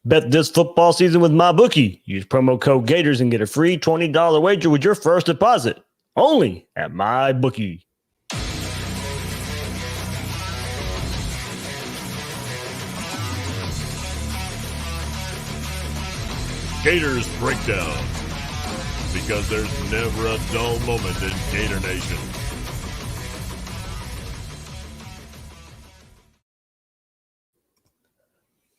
Bet this football season with MyBookie. Use promo code Gators and get a free $20 wager with your first deposit. Only at MyBookie. Gators Breakdown. Because there's never a dull moment in Gator Nation.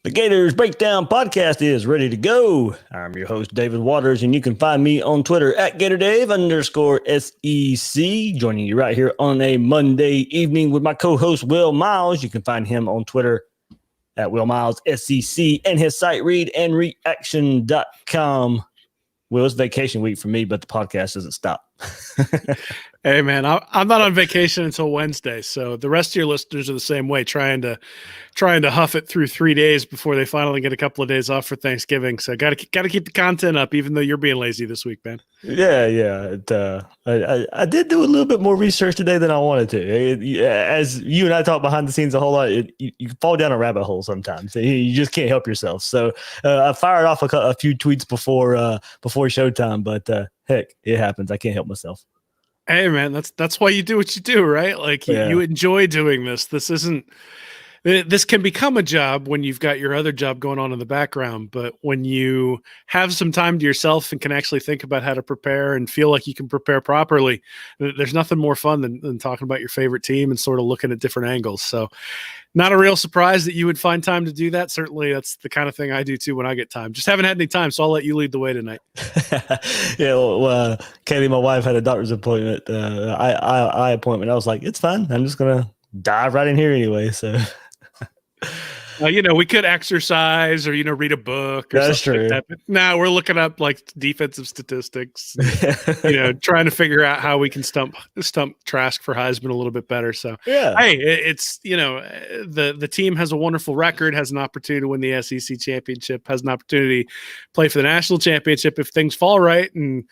The Gators Breakdown podcast is ready to go. I'm your host, David Waters, and you can find me on Twitter at GatorDave_SEC. Joining you right here on a Monday evening with my co-host, Will Miles. You can find him on Twitter at Will Miles SEC and his site readandreaction.com. Well, it's vacation week for me, but the podcast doesn't stop. Hey, man, I'm not on vacation until Wednesday, so the rest of your listeners are the same way, trying to huff it through 3 days before they finally get a couple of days off for Thanksgiving. So got to keep the content up, even though you're being lazy this week, man. Yeah. I did do a little bit more research today than I wanted to. As you and I talk behind the scenes a whole lot, you fall down a rabbit hole sometimes. You just can't help yourself. So I fired off a few tweets before showtime, but heck, it happens. I can't help myself. Hey, man, that's why you do what you do, right? Like you enjoy doing this. This can become a job when you've got your other job going on in the background, but when you have some time to yourself and can actually think about how to prepare and feel like you can prepare properly, there's nothing more fun than talking about your favorite team and sort of looking at different angles. So not a real surprise that you would find time to do that. Certainly that's the kind of thing I do too when I get time. Just haven't had any time, so I'll let you lead the way tonight. Yeah, well, Katie, my wife, had a doctor's appointment, eye appointment. I was like, it's fine. I'm just going to dive right in here anyway, so... we could exercise or, read a book or That's something true. like that. But now we're looking up like defensive statistics, trying to figure out how we can stump Trask for Heisman a little bit better. So, yeah. Hey, it's, the team has a wonderful record, has an opportunity to win the SEC championship, has an opportunity to play for the national championship if things fall right. And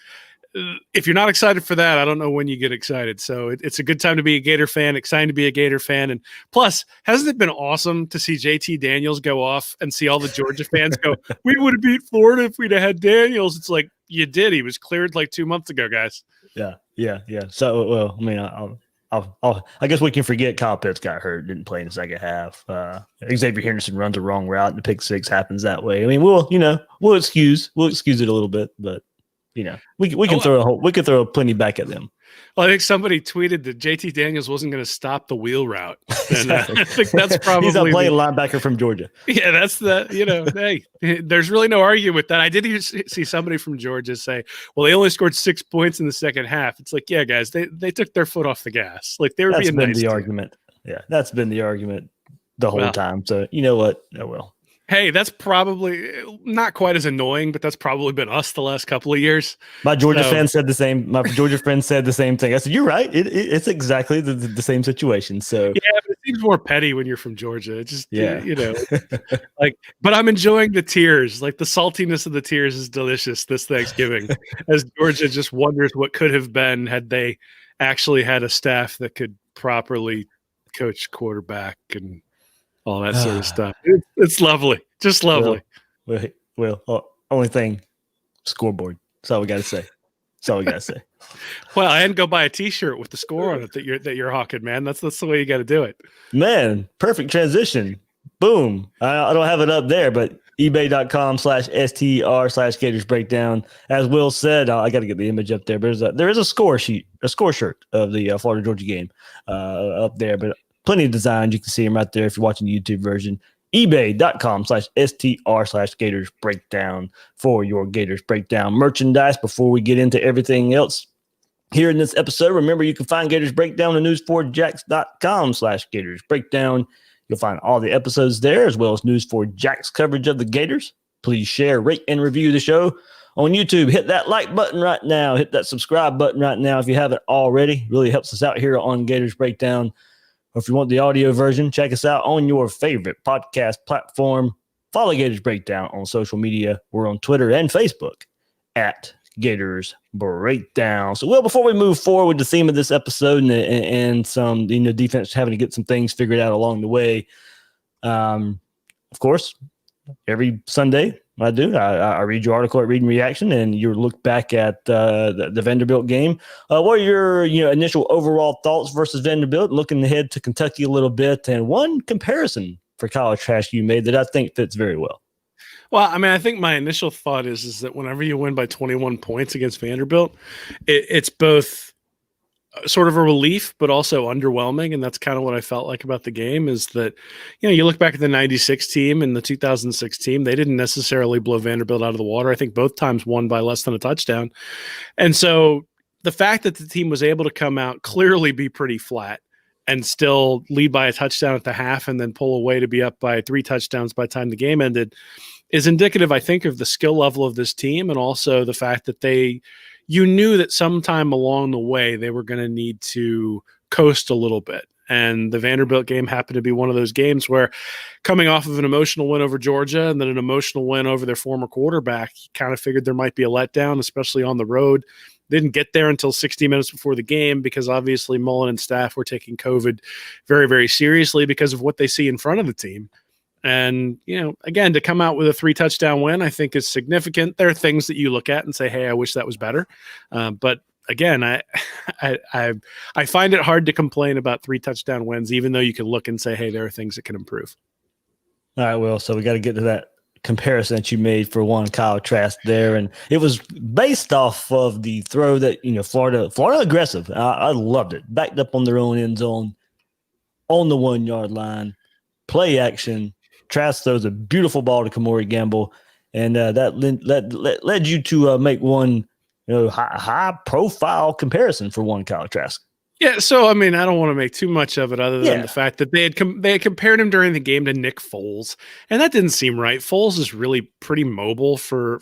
if you're not excited for that, I don't know when you get excited. So it's a good time to be a Gator fan, exciting to be a Gator fan. And plus, hasn't it been awesome to see JT Daniels go off and see all the Georgia fans go, we would have beat Florida if we'd have had Daniels. It's like, you did. He was cleared like 2 months ago, guys. Yeah. So, well, I mean, I guess we can forget Kyle Pitts got hurt, didn't play in the second half. Xavier Henderson runs a wrong route, and the pick six happens that way. I mean, we'll excuse it a little bbit, but we can throw plenty back at them. Well, I think somebody tweeted that JT Daniels wasn't going to stop the wheel route. And I think that's probably he's a playing linebacker from Georgia. Yeah, that's hey, there's really no arguing with that. I did see somebody from Georgia say, well, they only scored 6 points in the second half. It's like, yeah, guys, they took their foot off the gas. Like they were being nice. That's been the argument. Yeah, that's been the argument the whole time. So you know what? Oh, well. Hey, that's probably not quite as annoying, but that's probably been us the last couple of years. My Georgia fan said the same. My Georgia friend said the same thing. I said, "You're right. It's exactly the same situation." So yeah, but it seems more petty when you're from Georgia. It just but I'm enjoying the tears. Like the saltiness of the tears is delicious this Thanksgiving, as Georgia just wonders what could have been had they actually had a staff that could properly coach quarterback and all that sort of stuff. It's lovely. Just lovely. Well, only thing, scoreboard. That's all we got to say. Well, I didn't go buy a T-shirt with the score on it that you're hawking, man. That's the way you got to do it. Man, perfect transition. Boom. I don't have it up there, but ebay.com/STR/Gators Breakdown. As Will said, I got to get the image up there. But there is a score shirt of the Florida Georgia game up there, but plenty of designs. You can see them right there if you're watching the YouTube version. ebay.com/STR/Gators Breakdown for your Gators Breakdown merchandise. Before we get into everything else here in this episode, remember you can find Gators Breakdown at news4jax.com/Gators Breakdown. You'll find all the episodes there, as well as News4Jax coverage of the Gators. Please share, rate, and review the show on YouTube. Hit that like button right now. Hit that subscribe button right now if you haven't already. Really helps us out here on Gators Breakdown. Or if you want the audio version, check us out on your favorite podcast platform. Follow Gators Breakdown on social media. We're on Twitter and Facebook at Gators Breakdown. So, well, before we move forward with the theme of this episode and some, defense having to get some things figured out along the way, of course, every Sunday. I do. I read your article at Reading Reaction, and you look back at the Vanderbilt game. What are your initial overall thoughts versus Vanderbilt? Looking ahead to Kentucky a little bit, and one comparison for college Trask you made that I think fits very well. Well, I mean, I think my initial thought is that whenever you win by 21 points against Vanderbilt, it's both sort of a relief, but also underwhelming. And that's kind of what I felt like about the game is that, you look back at the 96 team and the 2006 team, they didn't necessarily blow Vanderbilt out of the water. I think both times won by less than a touchdown. And so the fact that the team was able to come out, clearly be pretty flat, and still lead by a touchdown at the half and then pull away to be up by 3 touchdowns by the time the game ended is indicative, I think, of the skill level of this team, and also the fact that you knew that sometime along the way they were going to need to coast a little bit. And the Vanderbilt game happened to be one of those games where, coming off of an emotional win over Georgia and then an emotional win over their former quarterback, you kind of figured there might be a letdown, especially on the road. Didn't get there until 60 minutes before the game because obviously Mullen and staff were taking COVID very, very seriously because of what they see in front of the team. And, again, to come out with a 3-touchdown win, I think is significant. There are things that you look at and say, hey, I wish that was better. But again, I find it hard to complain about 3-touchdown wins, even though you can look and say, hey, there are things that can improve. All right, Will. So we got to get to that comparison that you made for one Kyle Trask there. And it was based off of the throw that, Florida aggressive. I loved it. Backed up on their own end zone on the 1-yard line, play action. Trask throws a beautiful ball to Kamori Gamble, and that led you to make one high profile comparison for one Kyle Trask. Yeah, so I mean, I don't want to make too much of it other than the fact that they had compared him during the game to Nick Foles, and that didn't seem right. Foles is really pretty mobile for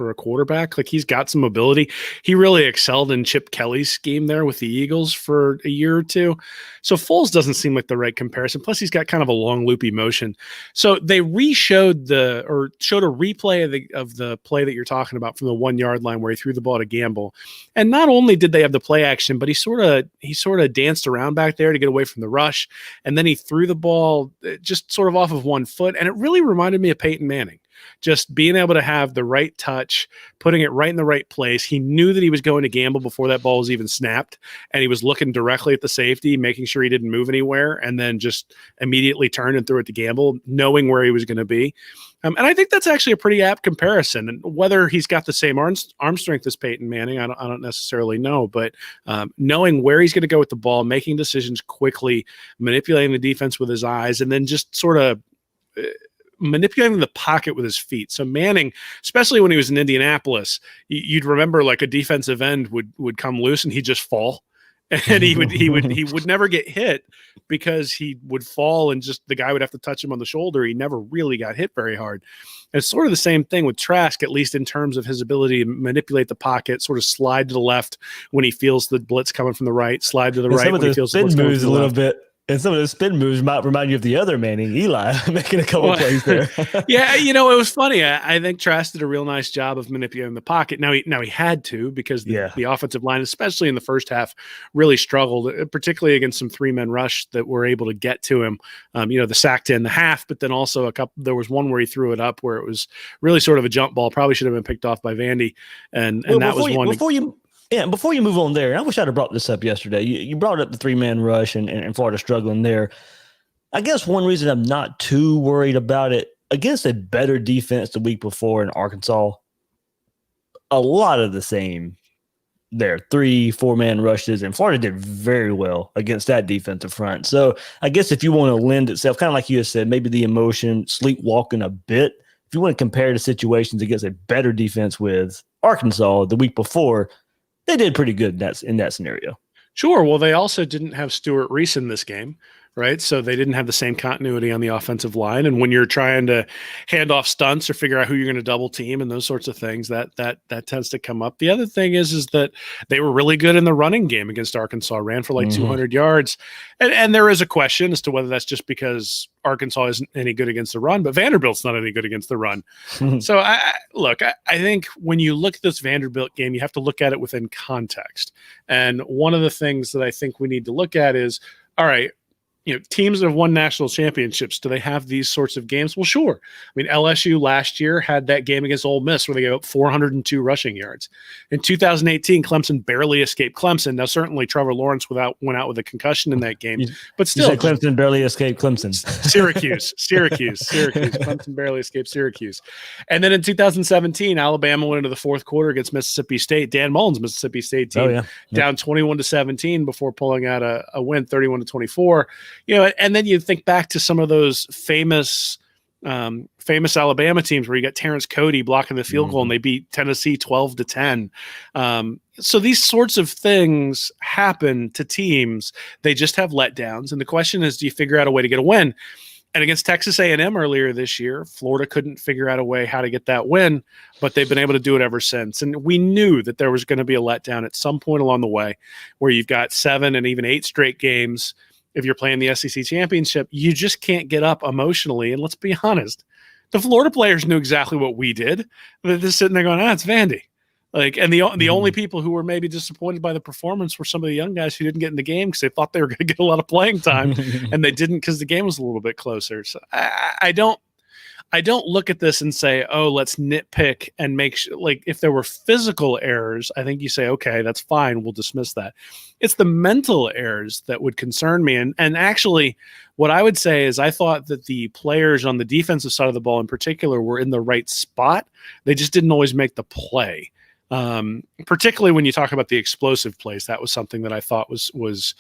a quarterback. Like, he's got some mobility. He really excelled in Chip Kelly's scheme there with the Eagles for a year or two. So Foles doesn't seem like the right comparison. Plus, he's got kind of a long loopy motion. So they showed a replay of the play that you're talking about from the 1-yard line where he threw the ball to Gamble. And not only did they have the play action, but he sort of danced around back there to get away from the rush. And then he threw the ball just sort of off of one foot. And it really reminded me of Peyton Manning. Just being able to have the right touch, putting it right in the right place. He knew that he was going to Gamble before that ball was even snapped, and he was looking directly at the safety, making sure he didn't move anywhere, and then just immediately turned and threw it to Gamble, knowing where he was going to be. And I think that's actually a pretty apt comparison. And whether he's got the same arm strength as Peyton Manning, I don't necessarily know. But knowing where he's going to go with the ball, making decisions quickly, manipulating the defense with his eyes, and then just sort of manipulating the pocket with his feet. So Manning, especially when he was in Indianapolis, you'd remember like a defensive end would come loose and he'd just fall. And he would never get hit because he would fall and just the guy would have to touch him on the shoulder. He never really got hit very hard. And it's sort of the same thing with Trask, at least in terms of his ability to manipulate the pocket, sort of slide to the left when he feels the blitz coming from the right, slide to the right when he feels the blitz coming from the left. Bit. And some of those spin moves might remind you of the other Manning, Eli, making a couple plays there. Yeah, it was funny. I think Trask did a real nice job of manipulating the pocket. Now he had to because the offensive line, especially in the first half, really struggled, particularly against some 3-man rush that were able to get to him. The sack to end the half, but then also there was one where he threw it up where it was really sort of a jump ball. Probably should have been picked off by Vandy, and that was one. Before you move on there, I wish I'd have brought this up yesterday. You brought up the 3-man rush and Florida struggling there. I guess one reason I'm not too worried about it, against a better defense the week before in Arkansas, a lot of the same there. 3-4-man rushes, and Florida did very well against that defensive front. So I guess if you want to lend itself, kind of like you had said, maybe the emotion, sleepwalking a bit, if you want to compare the situations against a better defense with Arkansas the week before, they did pretty good in that scenario. Sure. Well, they also didn't have Stuart Reese in this game, right? So they didn't have the same continuity on the offensive line. And when you're trying to hand off stunts or figure out who you're going to double team and those sorts of things, that tends to come up. The other thing is that they were really good in the running game against Arkansas, ran for like 200 yards. And there is a question as to whether that's just because Arkansas isn't any good against the run, but Vanderbilt's not any good against the run. So I think when you look at this Vanderbilt game, you have to look at it within context. And one of the things that I think we need to look at is, all right, teams that have won national championships, do they have these sorts of games? Well, sure. I mean, LSU last year had that game against Ole Miss where they gave up 402 rushing yards. In 2018, Clemson barely escaped Clemson. Now, certainly Trevor Lawrence went out with a concussion in that game, but still. You said Clemson barely escaped Clemson. Syracuse. Clemson barely escaped Syracuse. And then in 2017, Alabama went into the fourth quarter against Mississippi State. Dan Mullen's Mississippi State team down 21-17 before pulling out a win 31-24. And then you think back to some of those famous Alabama teams where you got Terrence Cody blocking the field goal and they beat Tennessee 12-10. So these sorts of things happen to teams. They just have letdowns. And the question is, do you figure out a way to get a win? And against Texas A&M earlier this year, Florida couldn't figure out a way how to get that win, but they've been able to do it ever since. And we knew that there was going to be a letdown at some point along the way where you've got 7 and even 8 straight games. If you're playing the SEC championship, you just can't get up emotionally. And let's be honest, the Florida players knew exactly what we did. They're just sitting there going, it's Vandy. And the only people who were maybe disappointed by the performance were some of the young guys who didn't get in the game because they thought they were going to get a lot of playing time, and they didn't because the game was a little bit closer. So I don't look at this and say, let's nitpick and make sure. Like if there were physical errors, I think you say, okay, that's fine. We'll dismiss that. It's the mental errors that would concern me. And actually, what I would say is I thought that the players on the defensive side of the ball in particular were in the right spot. They just didn't always make the play. Particularly when you talk about the explosive plays, that was something that I thought was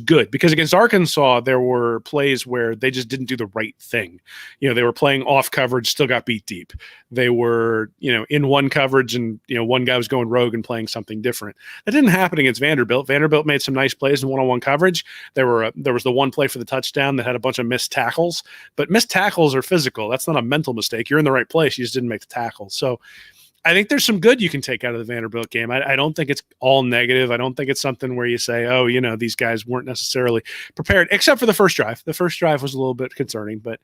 good because against Arkansas, there were plays where they just didn't do the right thing. They were playing off coverage, still got beat deep. They were, in one coverage and, one guy was going rogue and playing something different. That didn't happen against Vanderbilt. Vanderbilt made some nice plays in one-on-one coverage. There was the one play for the touchdown that had a bunch of missed tackles, but missed tackles are physical. That's not a mental mistake. You're in the right place. You just didn't make the tackle. So I think there's some good you can take out of the Vanderbilt game. I don't think it's all negative. I don't think it's something where you say, these guys weren't necessarily prepared, except for the first drive. The first drive was a little bit concerning, but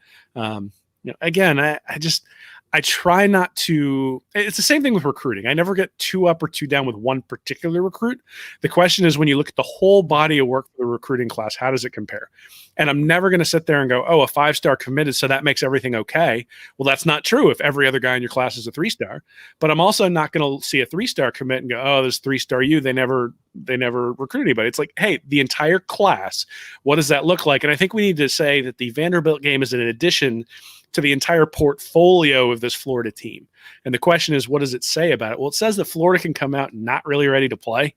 again, I try not to. It's the same thing with recruiting. I never get too up or too down with one particular recruit. The question is when you look at the whole body of work for the recruiting class, how does it compare? And I'm never going to sit there and go, a 5-star committed, so that makes everything okay. Well, that's not true if every other guy in your class is a 3-star. But I'm also not going to see a 3-star commit and go, this 3-star you. They never recruit anybody. It's like, hey, the entire class, what does that look like? And I think we need to say that the Vanderbilt game is an addition to the entire portfolio of this Florida team. And the question is, what does it say about it? Well, it says that Florida can come out not really ready to play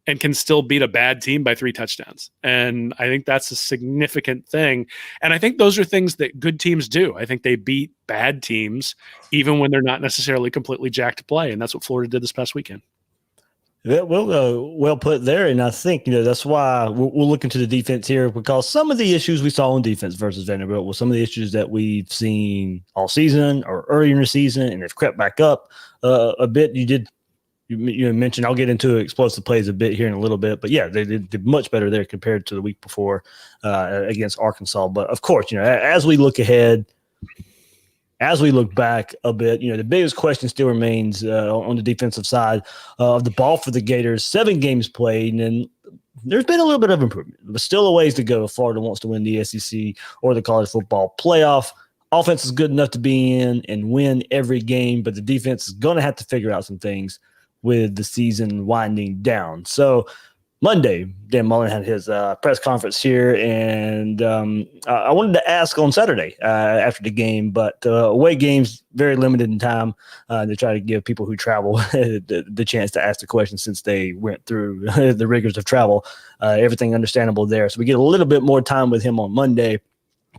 and can still beat a bad team by 3 touchdowns. And I think that's a significant thing. And I think those are things that good teams do. I think they beat bad teams even when they're not necessarily completely jacked to play. And that's what Florida did this past weekend. Well put there. And I think, that's why we'll look into the defense here because some of the issues we saw on defense versus Vanderbilt were some of the issues that we've seen all season or earlier in the season and have crept back up a bit. You mentioned, I'll get into explosive plays a bit here in a little bit, but yeah, they did much better there compared to the week before against Arkansas. But of course, as we look ahead, as we look back a bit, the biggest question still remains on the defensive side of the ball for the Gators. 7 games played, and there's been a little bit of improvement, but still a ways to go if Florida wants to win the SEC or the college football playoff. Offense is good enough to be in and win every game, but the defense is going to have to figure out some things with the season winding down. So Monday, Dan Mullen had his press conference here, and I wanted to ask on Saturday after the game, but away games, very limited in time to try to give people who travel the chance to ask the question since they went through the rigors of travel. Everything understandable there. So we get a little bit more time with him on Monday.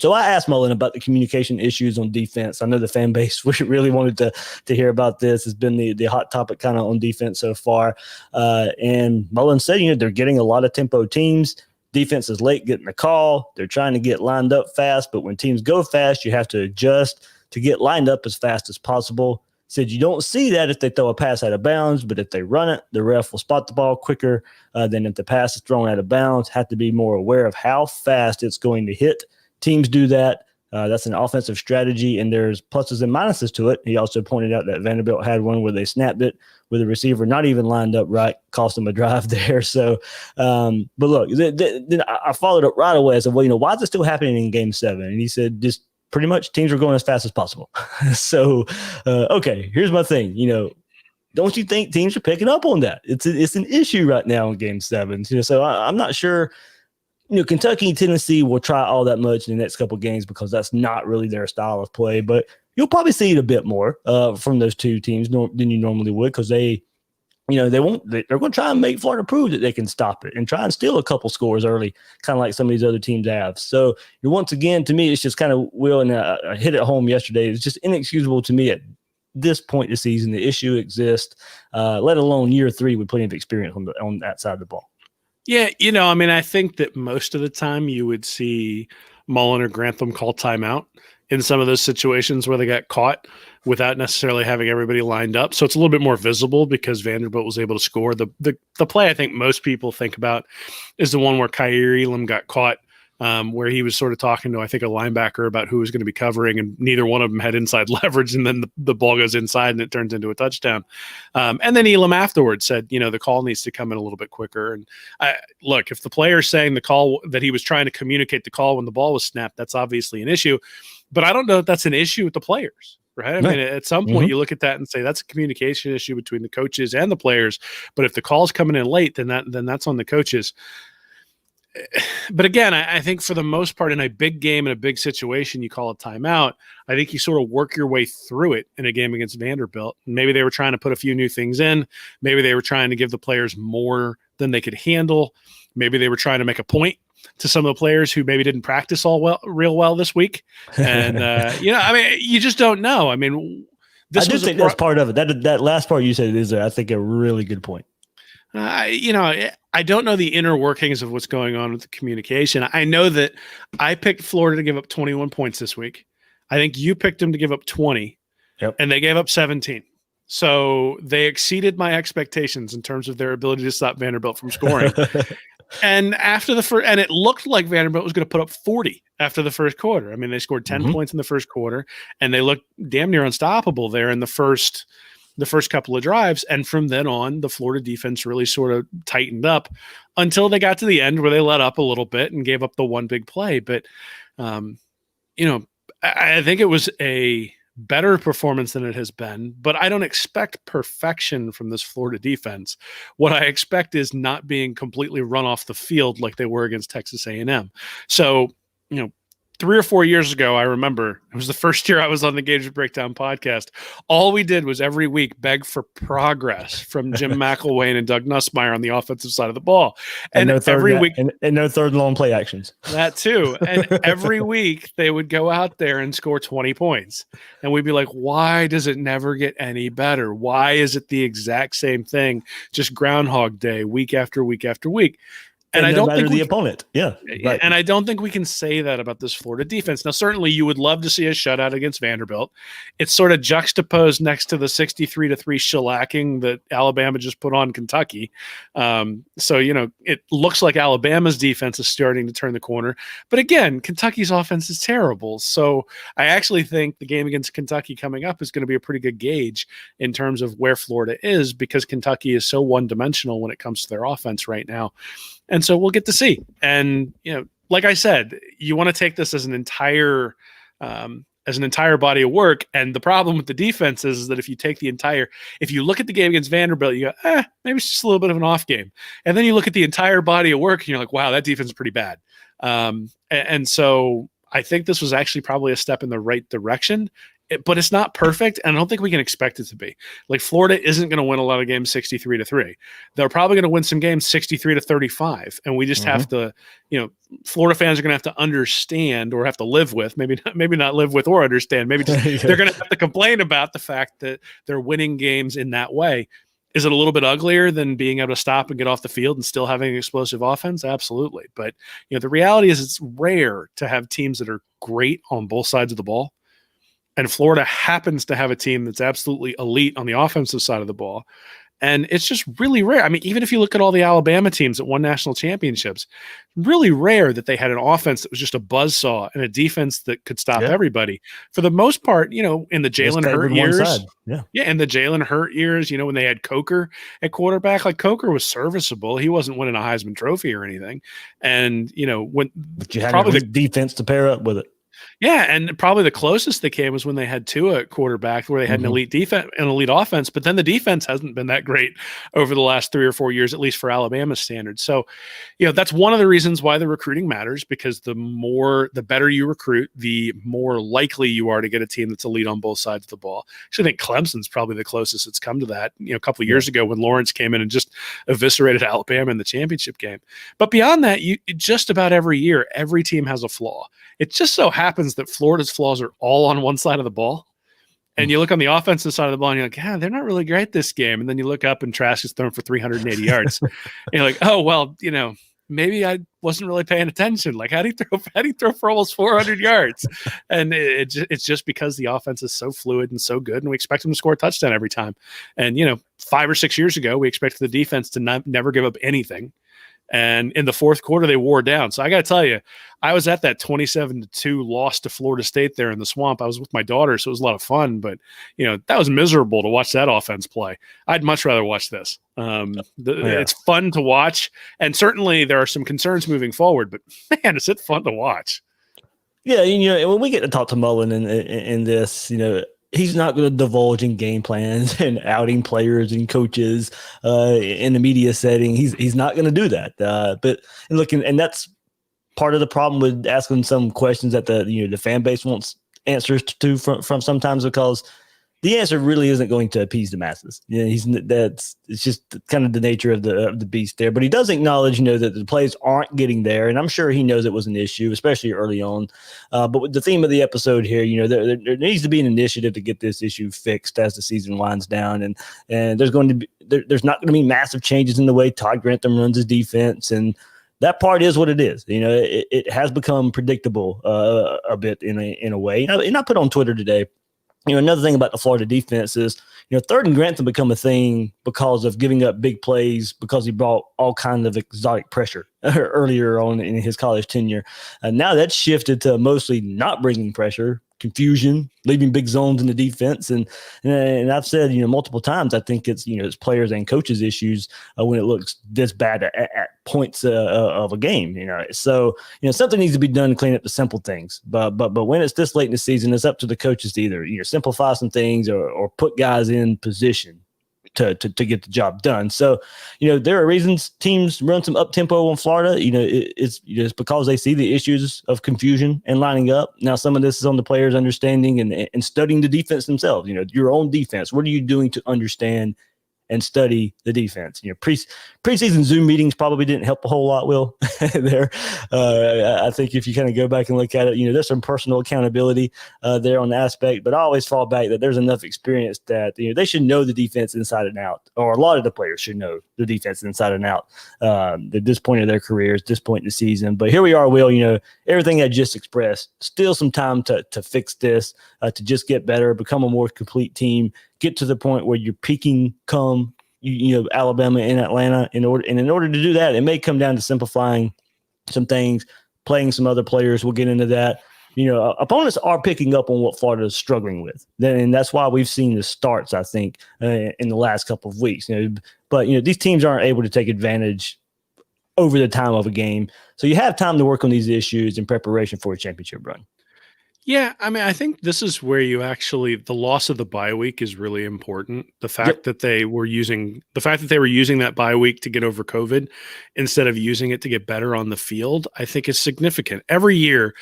So I asked Mullen about the communication issues on defense. I know the fan base really wanted to hear about this. It's been the hot topic kind of on defense so far. And Mullen said, they're getting a lot of tempo teams. Defense is late getting the call. They're trying to get lined up fast, but when teams go fast, you have to adjust to get lined up as fast as possible. He said you don't see that if they throw a pass out of bounds, but if they run it, the ref will spot the ball quicker than if the pass is thrown out of bounds. Have to be more aware of how fast it's going to hit. Teams do that. That's an offensive strategy, and there's pluses and minuses to it. He also pointed out that Vanderbilt had one where they snapped it with a receiver not even lined up right, cost them a drive there. So, but look, then I followed up right away. I said, well, why is it still happening in Game 7? And he said, just pretty much teams are going as fast as possible. So, okay, here's my thing. Don't you think teams are picking up on that? It's an issue right now in Game 7. So I'm not sure. Kentucky and Tennessee will try all that much in the next couple of games because that's not really their style of play. But you'll probably see it a bit more from those two teams than you normally would because they're going to try and make Florida prove that they can stop it and try and steal a couple scores early, kind of like some of these other teams have. So once again, to me, it's just kind of and I hit it home yesterday. It's just inexcusable to me at this point in the season. The issue exists, let alone year 3 with plenty of experience on that side of the ball. Yeah, I think that most of the time you would see Mullen or Grantham call timeout in some of those situations where they got caught without necessarily having everybody lined up. So it's a little bit more visible because Vanderbilt was able to score. The play I think most people think about is the one where Kyer Elam got caught, where he was sort of talking to, I think, a linebacker about who was going to be covering, and neither one of them had inside leverage, and then the ball goes inside and it turns into a touchdown. And then Elam afterwards said, the call needs to come in a little bit quicker. And look, if the player's saying the call that he was trying to communicate the call when the ball was snapped, that's obviously an issue. But I don't know if that's an issue with the players, right? I mean, at some point you look at that and say that's a communication issue between the coaches and the players. But if the call's coming in late, then that's on the coaches. But again, I think for the most part, in a big game, in a big situation, you call a timeout. I think you sort of work your way through it in a game against Vanderbilt. Maybe they were trying to put a few new things in. Maybe they were trying to give the players more than they could handle. Maybe they were trying to make a point to some of the players who maybe didn't practice real well this week. And, you just don't know. I mean, I do think that's part of it. That last part you said is, I think, a really good point. I don't know the inner workings of what's going on with the communication. I know that I picked Florida to give up 21 points this week. I think you picked them to give up 20, and they gave up 17. So they exceeded my expectations in terms of their ability to stop Vanderbilt from scoring. And after the first, and it looked like Vanderbilt was going to put up 40 after the first quarter. I mean, they scored 10 points in the first quarter, and they looked damn near unstoppable there in the first couple of drives. And from then on, the Florida defense really sort of tightened up until they got to the end where they let up a little bit and gave up the one big play. But, I think it was a better performance than it has been, but I don't expect perfection from this Florida defense. What I expect is not being completely run off the field like they were against Texas A&M. So, 3 or 4 years ago, I remember it was the first year I was on the Gators Breakdown podcast. All we did was every week beg for progress from Jim McElwain and Doug Nussmeier on the offensive side of the ball. And no every week, and no third and long play actions. That too. And every week they would go out there and score 20 points. And we'd be like, why does it never get any better? Why is it the exact same thing? Just Groundhog Day, week after week after week. And I don't think the opponent. Yeah. Right. And I don't think we can say that about this Florida defense. Now, certainly you would love to see a shutout against Vanderbilt. It's sort of juxtaposed next to the 63-3 shellacking that Alabama just put on Kentucky. So, it looks like Alabama's defense is starting to turn the corner. But again, Kentucky's offense is terrible. So I actually think the game against Kentucky coming up is going to be a pretty good gauge in terms of where Florida is, because Kentucky is so one-dimensional when it comes to their offense right now. And so we'll get to see. And, like I said, you want to take this as an entire body of work. And the problem with the defense is that if you look at the game against Vanderbilt, you go, maybe it's just a little bit of an off game. And then you look at the entire body of work and you're like, wow, that defense is pretty bad. And so I think this was actually probably a step in the right direction. But it's not perfect, and I don't think we can expect it to be. Like, Florida isn't going to win a lot of games 63-3. They're probably going to win some games 63-35, and we just have to, Florida fans are going to have to understand, or have to live with, maybe not live with or understand. Maybe just, they're going to have to complain about the fact that they're winning games in that way. Is it a little bit uglier than being able to stop and get off the field and still having an explosive offense? Absolutely. But the reality is it's rare to have teams that are great on both sides of the ball. And Florida happens to have a team that's absolutely elite on the offensive side of the ball. And it's just really rare. I mean, even if you look at all the Alabama teams that won national championships, really rare that they had an offense that was just a buzzsaw and a defense that could stop everybody. For the most part, in the Jalen Hurt years, in the Jalen Hurt years, when they had Coker at quarterback, like Coker was serviceable. He wasn't winning a Heisman Trophy or anything. And, but you had probably the defense to pair up with it. Yeah, and probably the closest they came was when they had Tua at quarterback, where they had an elite defense, an elite offense. But then the defense hasn't been that great over the last 3 or 4 years, at least for Alabama's standards. So, that's one of the reasons why the recruiting matters, because the better you recruit, the more likely you are to get a team that's elite on both sides of the ball. Actually, I think Clemson's probably the closest it's come to that. A couple of years ago when Lawrence came in and just eviscerated Alabama in the championship game. But beyond that, just about every year, every team has a flaw. It just so happens that Florida's flaws are all on one side of the ball. And you look on the offensive side of the ball and you're like, they're not really great this game. And then you look up and Trask is thrown for 380 yards. And you're like, oh, well, maybe I wasn't really paying attention. Like, how do you throw for almost 400 yards? And it's just because the offense is so fluid and so good, and we expect them to score a touchdown every time. And, 5 or 6 years ago, we expected the defense to never give up anything. And in the fourth quarter, they wore down. So I got to tell you, I was at that 27-2 loss to Florida State there in the swamp. I was with my daughter, so it was a lot of fun. But, that was miserable to watch that offense play. I'd much rather watch this. It's fun to watch. And certainly there are some concerns moving forward. But, man, is it fun to watch. Yeah, when we get to talk to Mullen in this, he's not going to divulge in game plans and outing players and coaches in the media setting. He's not going to do that. But and that's part of the problem with asking some questions that the fan base wants answers to from sometimes, because the answer really isn't going to appease the masses. It's just kind of the nature of the beast there. But he does acknowledge, that the plays aren't getting there, and I'm sure he knows it was an issue, especially early on. But with the theme of the episode here, there needs to be an initiative to get this issue fixed as the season winds down, and there's not going to be massive changes in the way Todd Grantham runs his defense, and that part is what it is. It has become predictable a bit in a way. And I put on Twitter today, another thing about the Florida defense is, third and Grantham become a thing because of giving up big plays, because he brought all kinds of exotic pressure earlier on in his college tenure. And now that's shifted to mostly not bringing pressure, confusion, leaving big zones in the defense. And I've said, multiple times, I think it's, it's players and coaches issues when it looks this bad at points of a game, So, something needs to be done to clean up the simple things. But when it's this late in the season, it's up to the coaches to either, simplify some things or put guys in position to get the job done. So, there are reasons teams run some up tempo on Florida. It's because they see the issues of confusion and lining up. Now, some of this is on the players understanding and studying the defense themselves. Your own defense. What are you doing to understand and study the defense? Preseason Zoom meetings probably didn't help a whole lot, Will, there. I think if you kind of go back and look at it, there's some personal accountability there on the aspect, but I always fall back that there's enough experience that, they should know the defense inside and out, or a lot of the players should know the defense inside and out at this point of their careers, this point in the season. But here we are, Will, everything I just expressed, still some time to fix this, to just get better, become a more complete team, get to the point where you're peaking come Alabama and Atlanta. In order to do that, it may come down to simplifying some things, playing some other players. We'll get into that. Opponents are picking up on what Florida is struggling with. And that's why we've seen the starts, I think, in the last couple of weeks. But these teams aren't able to take advantage over the time of a game. So you have time to work on these issues in preparation for a championship run. Yeah, I mean, I think this is where the loss of the bye week is really important. The fact that they were using that bye week to get over COVID instead of using it to get better on the field, I think is significant. Every year,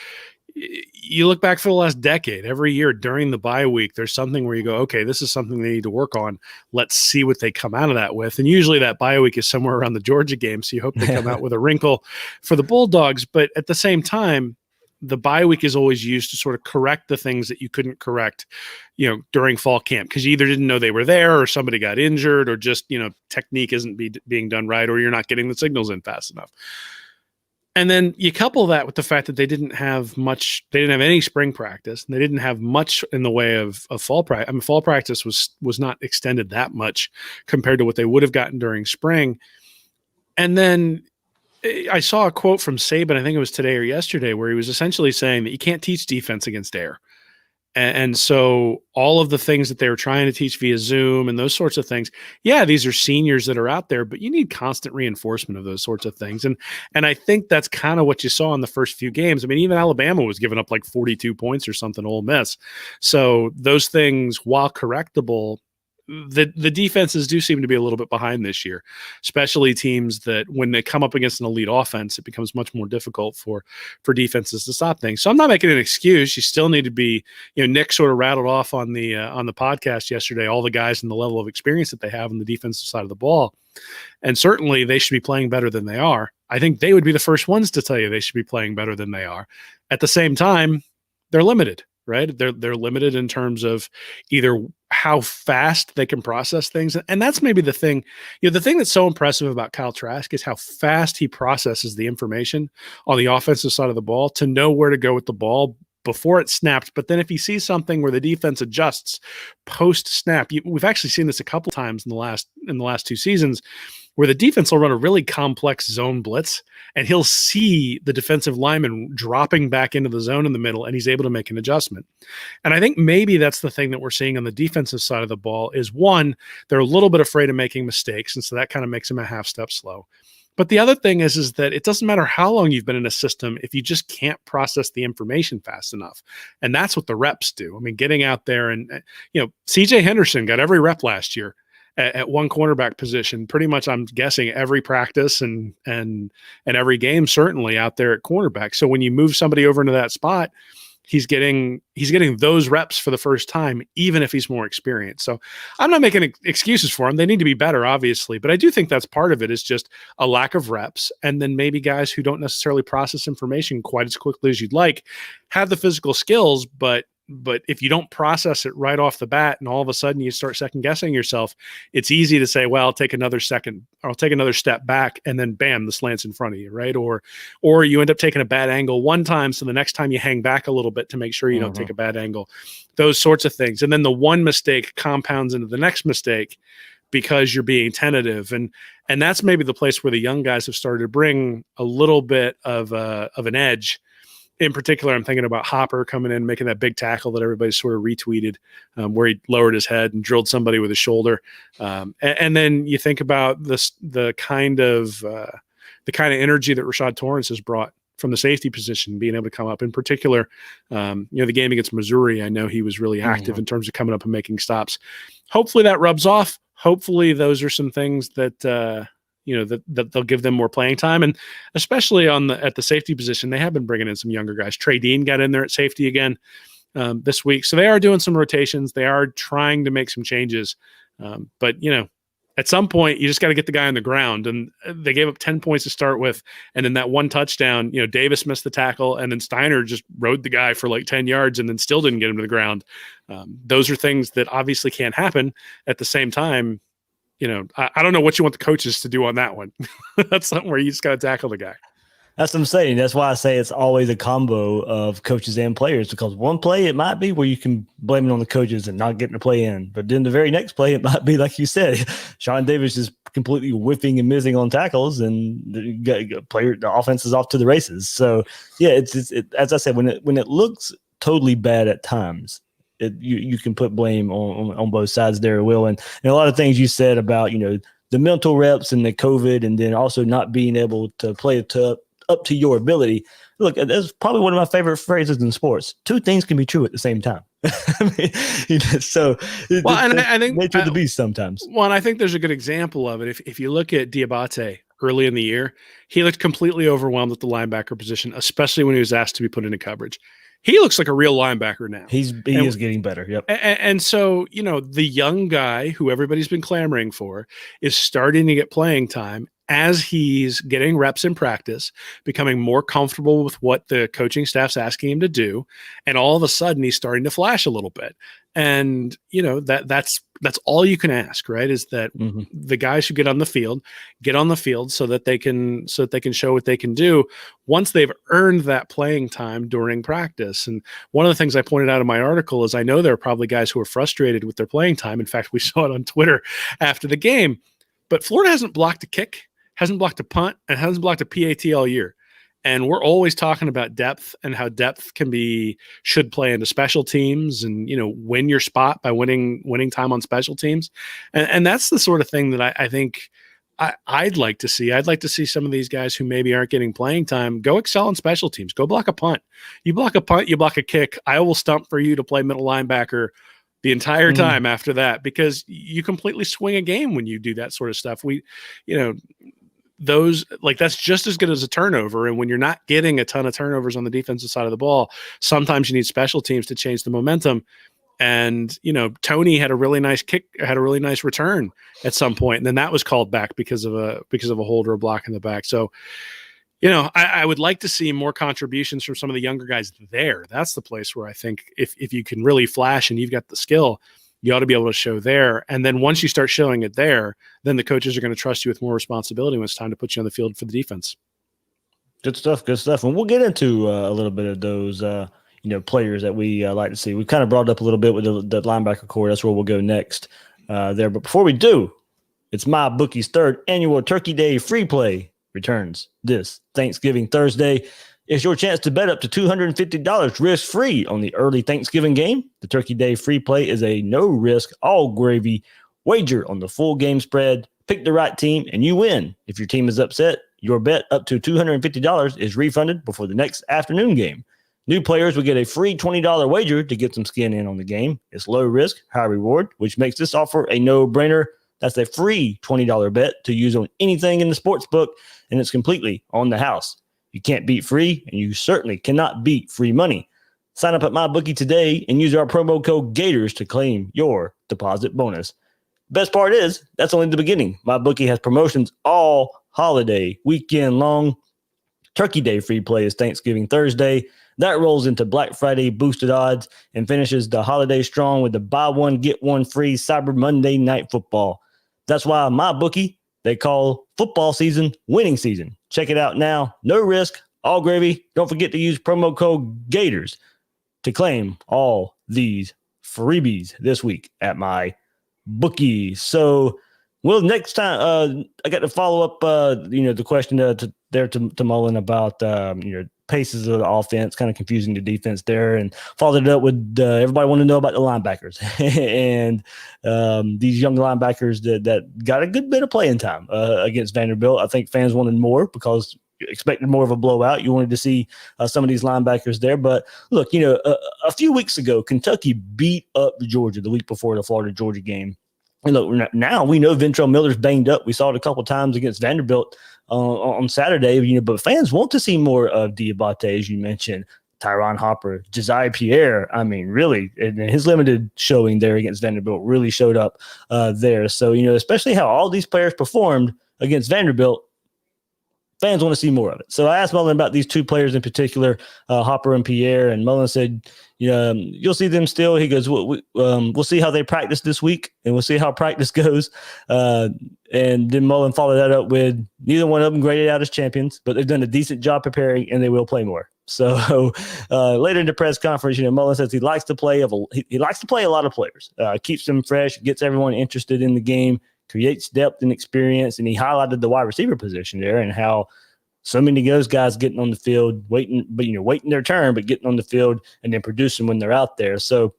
you look back for the last decade, every year during the bye week, there's something where you go, okay, this is something they need to work on. Let's see what they come out of that with. And usually that bye week is somewhere around the Georgia game. So you hope they come out with a wrinkle for the Bulldogs. But at the same time, the bye week is always used to sort of correct the things that you couldn't correct, during fall camp, because you either didn't know they were there, or somebody got injured, or just, technique isn't being done right, or you're not getting the signals in fast enough. And then you couple that with the fact that they didn't have any spring practice, and they didn't have much in the way of fall practice. I mean, fall practice was not extended that much compared to what they would have gotten during spring. And then I saw a quote from Saban, I think it was today or yesterday, where he was essentially saying that you can't teach defense against air. And so all of the things that they were trying to teach via Zoom and those sorts of things, yeah, these are seniors that are out there, but you need constant reinforcement of those sorts of things. And I think that's kind of what you saw in the first few games. I mean, even Alabama was giving up like 42 points or something to Ole Miss. So those things, while correctable, the defenses do seem to be a little bit behind this year, especially teams that when they come up against an elite offense, it becomes much more difficult for defenses to stop things. So I'm not making an excuse. You still need to be, Nick sort of rattled off on the podcast yesterday, all the guys and the level of experience that they have on the defensive side of the ball. And certainly they should be playing better than they are. I think they would be the first ones to tell you they should be playing better than they are. At the same time, they're limited. Right. They're limited in terms of either how fast they can process things. And that's maybe the thing, the thing that's so impressive about Kyle Trask is how fast he processes the information on the offensive side of the ball to know where to go with the ball before it snapped. But then if he sees something where the defense adjusts post snap, we've actually seen this a couple times in the last 2 seasons, where the defense will run a really complex zone blitz, and he'll see the defensive lineman dropping back into the zone in the middle, and he's able to make an adjustment. And I think maybe that's the thing that we're seeing on the defensive side of the ball is, one, they're a little bit afraid of making mistakes, and so that kind of makes them a half step slow. But the other thing is that it doesn't matter how long you've been in a system if you just can't process the information fast enough. And that's what the reps do. I mean, getting out there and, CJ Henderson got every rep last year at one cornerback position, pretty much, I'm guessing, every practice and every game, certainly out there at cornerback. So when you move somebody over into that spot, he's getting those reps for the first time, even if he's more experienced. So I'm not making excuses for him. They need to be better, obviously, but I do think that's part of it, is just a lack of reps. And then maybe guys who don't necessarily process information quite as quickly as you'd like have the physical skills, but if you don't process it right off the bat and all of a sudden you start second guessing yourself, it's easy to say, well, I'll take another step back, and then bam, the slant's in front of you, right? Or you end up taking a bad angle one time, so the next time you hang back a little bit to make sure you don't take a bad angle, those sorts of things. And then the one mistake compounds into the next mistake because you're being tentative. And that's maybe the place where the young guys have started to bring a little bit of an edge. In particular, I'm thinking about Hopper coming in, making that big tackle that everybody sort of retweeted, where he lowered his head and drilled somebody with his shoulder. And then you think about the kind of energy that Rashad Torrance has brought from the safety position, being able to come up. In particular, the game against Missouri, I know he was really active in terms of coming up and making stops. Hopefully that rubs off. Hopefully those are some things that that they'll give them more playing time. And especially at the safety position, they have been bringing in some younger guys. Trey Dean got in there at safety again this week. So they are doing some rotations. They are trying to make some changes. But at some point you just got to get the guy on the ground, and they gave up 10 points to start with. And then that one touchdown, Davis missed the tackle, and then Steiner just rode the guy for like 10 yards and then still didn't get him to the ground. Those are things that obviously can't happen. At the same time, I don't know what you want the coaches to do on that one. That's something where you just got to tackle the guy. That's what I'm saying. That's why I say it's always a combo of coaches and players, because one play, it might be where you can blame it on the coaches and not getting the play in. But then the very next play, it might be, like you said, Sean Davis is completely whiffing and missing on tackles, and the offense is off to the races. So, yeah, it's as I said, when it looks totally bad at times, you can put blame on both sides there, Will. And a lot of things you said about, the mental reps and the COVID, and then also not being able to play up to your ability. Look, that's probably one of my favorite phrases in sports. Two things can be true at the same time. I mean, I think nature of the beast sometimes. Well, and I think there's a good example of it. If you look at Diabate early in the year, he looked completely overwhelmed at the linebacker position, especially when he was asked to be put into coverage. He looks like a real linebacker now. He is getting better. Yep. And so, the young guy who everybody's been clamoring for is starting to get playing time. as he's getting reps in practice, becoming more comfortable with what the coaching staff's asking him to do, and all of a sudden he's starting to flash a little bit. And that's all you can ask, right? Is that the guys who get on the field so that they can show what they can do once they've earned that playing time during practice. And one of the things I pointed out in my article is I know there are probably guys who are frustrated with their playing time. In fact, we saw it on Twitter after the game. But Florida hasn't blocked a kick, hasn't blocked a punt, and hasn't blocked a PAT all year. And we're always talking about depth and how depth should play into special teams and, win your spot by winning time on special teams. And that's the sort of thing that I think I'd like to see. I'd like to see some of these guys who maybe aren't getting playing time go excel on special teams. Go block a punt. You block a punt, you block a kick. I will stump for you to play middle linebacker the entire time after that, because you completely swing a game when you do that sort of stuff. That's just as good as a turnover. And when you're not getting a ton of turnovers on the defensive side of the ball, sometimes you need special teams to change the momentum. And, Tony had a really nice return at some point, and then that was called back because of a hold or a block in the back. So, I would like to see more contributions from some of the younger guys there. That's the place where I think if you can really flash and you've got the skill, you ought to be able to show there. And then once you start showing it there, then the coaches are going to trust you with more responsibility when it's time to put you on the field for the defense. Good stuff. And we'll get into a little bit of those, players that we like to see. We kind of brought it up a little bit with the linebacker core. That's where we'll go next there. But before we do, it's MyBookie's third annual Turkey Day free play returns this Thanksgiving Thursday. It's your chance to bet up to $250 risk-free on the early Thanksgiving game. The Turkey Day free play is a no-risk, all-gravy wager on the full game spread. Pick the right team, and you win. If your team is upset, your bet up to $250 is refunded before the next afternoon game. New players will get a free $20 wager to get some skin in on the game. It's low risk, high reward, which makes this offer a no-brainer. That's a free $20 bet to use on anything in the sports book, and it's completely on the house. You can't beat free, and you certainly cannot beat free money. Sign up at MyBookie today and use our promo code Gators to claim your deposit bonus. Best part is, that's only the beginning. MyBookie has promotions all holiday weekend long. Turkey Day free play is Thanksgiving Thursday. That rolls into Black Friday boosted odds and finishes the holiday strong with the buy one, get one free Cyber Monday Night Football. That's why MyBookie, they call football season winning season. Check it out now. No risk, all gravy. Don't forget to use promo code Gators to claim all these freebies this week at MyBookie. So, well, next time I got to follow up, the question to Mullen about, paces of the offense, kind of confusing the defense there, and followed it up with everybody wanted to know about the linebackers and these young linebackers that got a good bit of playing time against Vanderbilt. I think fans wanted more because you expected more of a blowout. You wanted to see some of these linebackers there. But look, a few weeks ago, Kentucky beat up Georgia the week before the Florida-Georgia game. And look, now we know Ventrell Miller's banged up. We saw it a couple times against Vanderbilt on Saturday, but fans want to see more of Diabate, as you mentioned, Tyron Hopper, Josiah Pierre. I mean, really, and his limited showing there against Vanderbilt really showed up there. So, especially how all these players performed against Vanderbilt, fans want to see more of it. So I asked Mullen about these two players in particular, Hopper and Pierre, and Mullen said, you'll see them still. He goes, we'll see how they practice this week, and we'll see how practice goes. And then Mullen followed that up with neither one of them graded out as champions, but they've done a decent job preparing, and they will play more. So later in the press conference, Mullen says he likes to play a lot of players, keeps them fresh, gets everyone interested in the game, creates depth and experience, and he highlighted the wide receiver position there and how so many of those guys getting on the field, waiting their turn, but getting on the field and then producing when they're out there. So,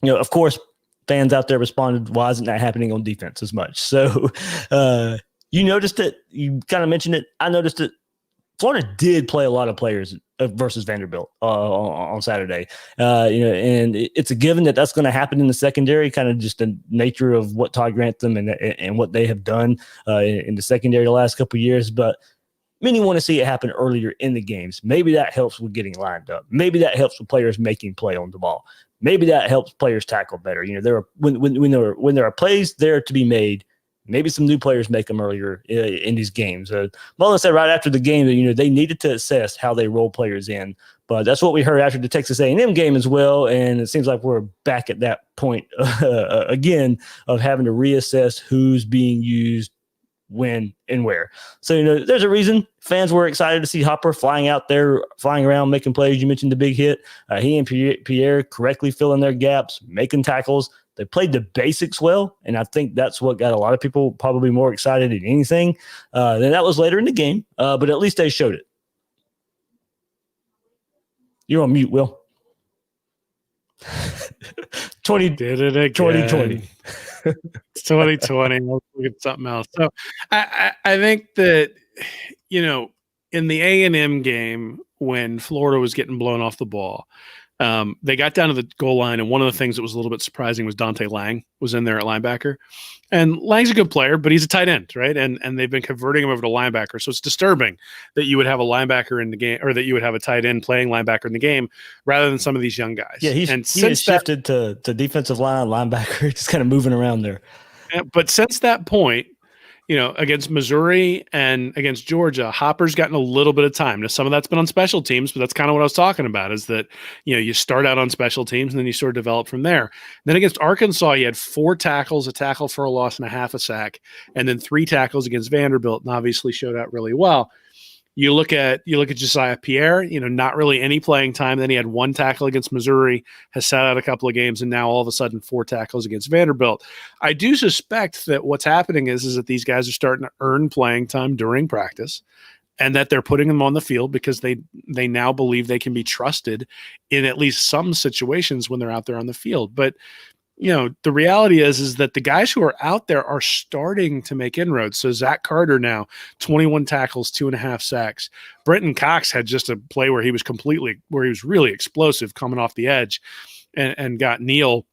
of course, fans out there responded, why isn't that happening on defense as much? So you noticed it. You kind of mentioned it. I noticed it. Florida did play a lot of players versus Vanderbilt on Saturday. And it's a given that that's going to happen in the secondary, kind of just the nature of what Todd Grantham and what they have done in the secondary the last couple of years. But many want to see it happen earlier in the games. Maybe that helps with getting lined up. Maybe that helps with players making play on the ball. Maybe that helps players tackle better. When there are plays there to be made, maybe some new players make them earlier in these games. Mullen said right after the game that, they needed to assess how they roll players in. But that's what we heard after the Texas A&M game as well. And it seems like we're back at that point again of having to reassess who's being used when and where. So, there's a reason fans were excited to see Hopper flying out there, flying around, making plays. You mentioned the big hit. He and Pierre correctly filling their gaps, making tackles. They played the basics well, and I think that's what got a lot of people probably more excited than anything. Then that was later in the game, but at least they showed it. You're on mute, Will. 2020. It's 2020. Let's look at something else. So I think that, in the A&M game when Florida was getting blown off the ball, they got down to the goal line, and one of the things that was a little bit surprising was Dante Lang was in there at linebacker. And Lang's a good player, but he's a tight end, right? And they've been converting him over to linebacker. So it's disturbing that you would have a linebacker in the game, or that you would have a tight end playing linebacker in the game rather than some of these young guys. Yeah, he has shifted to defensive line, linebacker, just kind of moving around there. But since that point, against Missouri and against Georgia, Hopper's gotten a little bit of time. Now, some of that's been on special teams, but that's kind of what I was talking about, is that, you start out on special teams and then you sort of develop from there. Then against Arkansas, he had 4 tackles, a tackle for a loss and a half a sack, and then 3 tackles against Vanderbilt, and obviously showed out really well. You look at Josiah Pierre, not really any playing time. Then he had 1 tackle against Missouri, has sat out a couple of games, and now all of a sudden 4 tackles against Vanderbilt. I do suspect that what's happening is that these guys are starting to earn playing time during practice, and that they're putting them on the field because they now believe they can be trusted in at least some situations when they're out there on the field. But the reality is that the guys who are out there are starting to make inroads. So Zach Carter now, 21 tackles, 2.5 sacks. Brenton Cox had just a play where he was really explosive coming off the edge and got Neal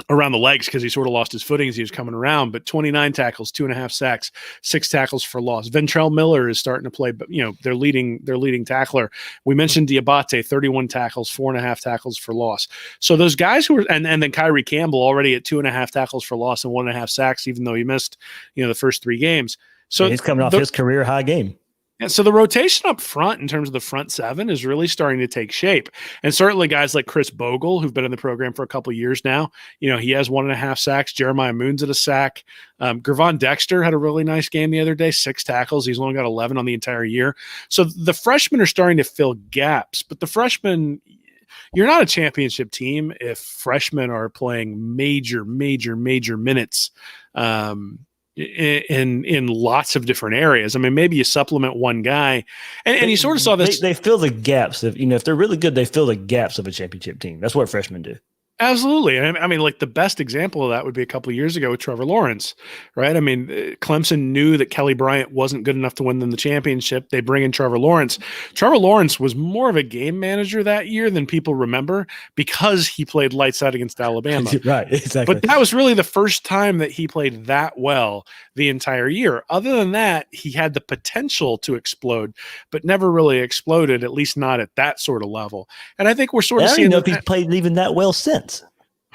around the legs because he sort of lost his footing as he was coming around. But 29 tackles, 2.5 sacks, 6 tackles for loss. Ventrell Miller is starting to play, but their leading tackler. We mentioned Diabate, 31 tackles, 4.5 tackles for loss. So those guys who were, and then Kyrie Campbell already at 2.5 tackles for loss and 1.5 sacks, even though he missed the first 3 games. So he's coming off his career high game. And so the rotation up front in terms of the front 7 is really starting to take shape. And certainly guys like Chris Bogle, who've been in the program for a couple of years now, he has 1.5 sacks. Jeremiah Moon's at a sack. Gervon Dexter had a really nice game the other day, 6 tackles. He's only got 11 on the entire year. So the freshmen are starting to fill gaps, but the freshmen, you're not a championship team if freshmen are playing major minutes, in lots of different areas. I mean, maybe you supplement one guy, and you sort of saw this. They fill the gaps of, if they're really good, they fill the gaps of a championship team. That's what freshmen do. Absolutely. I mean, like the best example of that would be a couple of years ago with Trevor Lawrence, right? I mean, Clemson knew that Kelly Bryant wasn't good enough to win them the championship. They bring in Trevor Lawrence. Trevor Lawrence was more of a game manager that year than people remember because he played lights out against Alabama. Right, exactly. But that was really the first time that he played that well the entire year. Other than that, he had the potential to explode, but never really exploded, at least not at that sort of level. And I think we're sort of seeing. I don't know if he's played even that well since.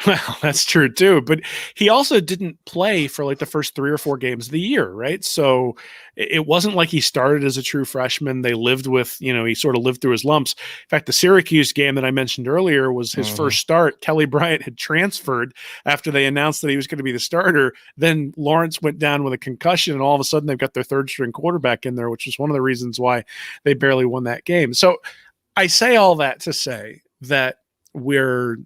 Well, that's true too, but he also didn't play for like the first 3 or 4 games of the year, right? So it wasn't like he started as a true freshman. They lived with, he sort of lived through his lumps. In fact, the Syracuse game that I mentioned earlier was his first start. Kelly Bryant had transferred after they announced that he was going to be the starter. Then Lawrence went down with a concussion, and all of a sudden they've got their 3rd string quarterback in there, which was one of the reasons why they barely won that game. So I say all that to say that we're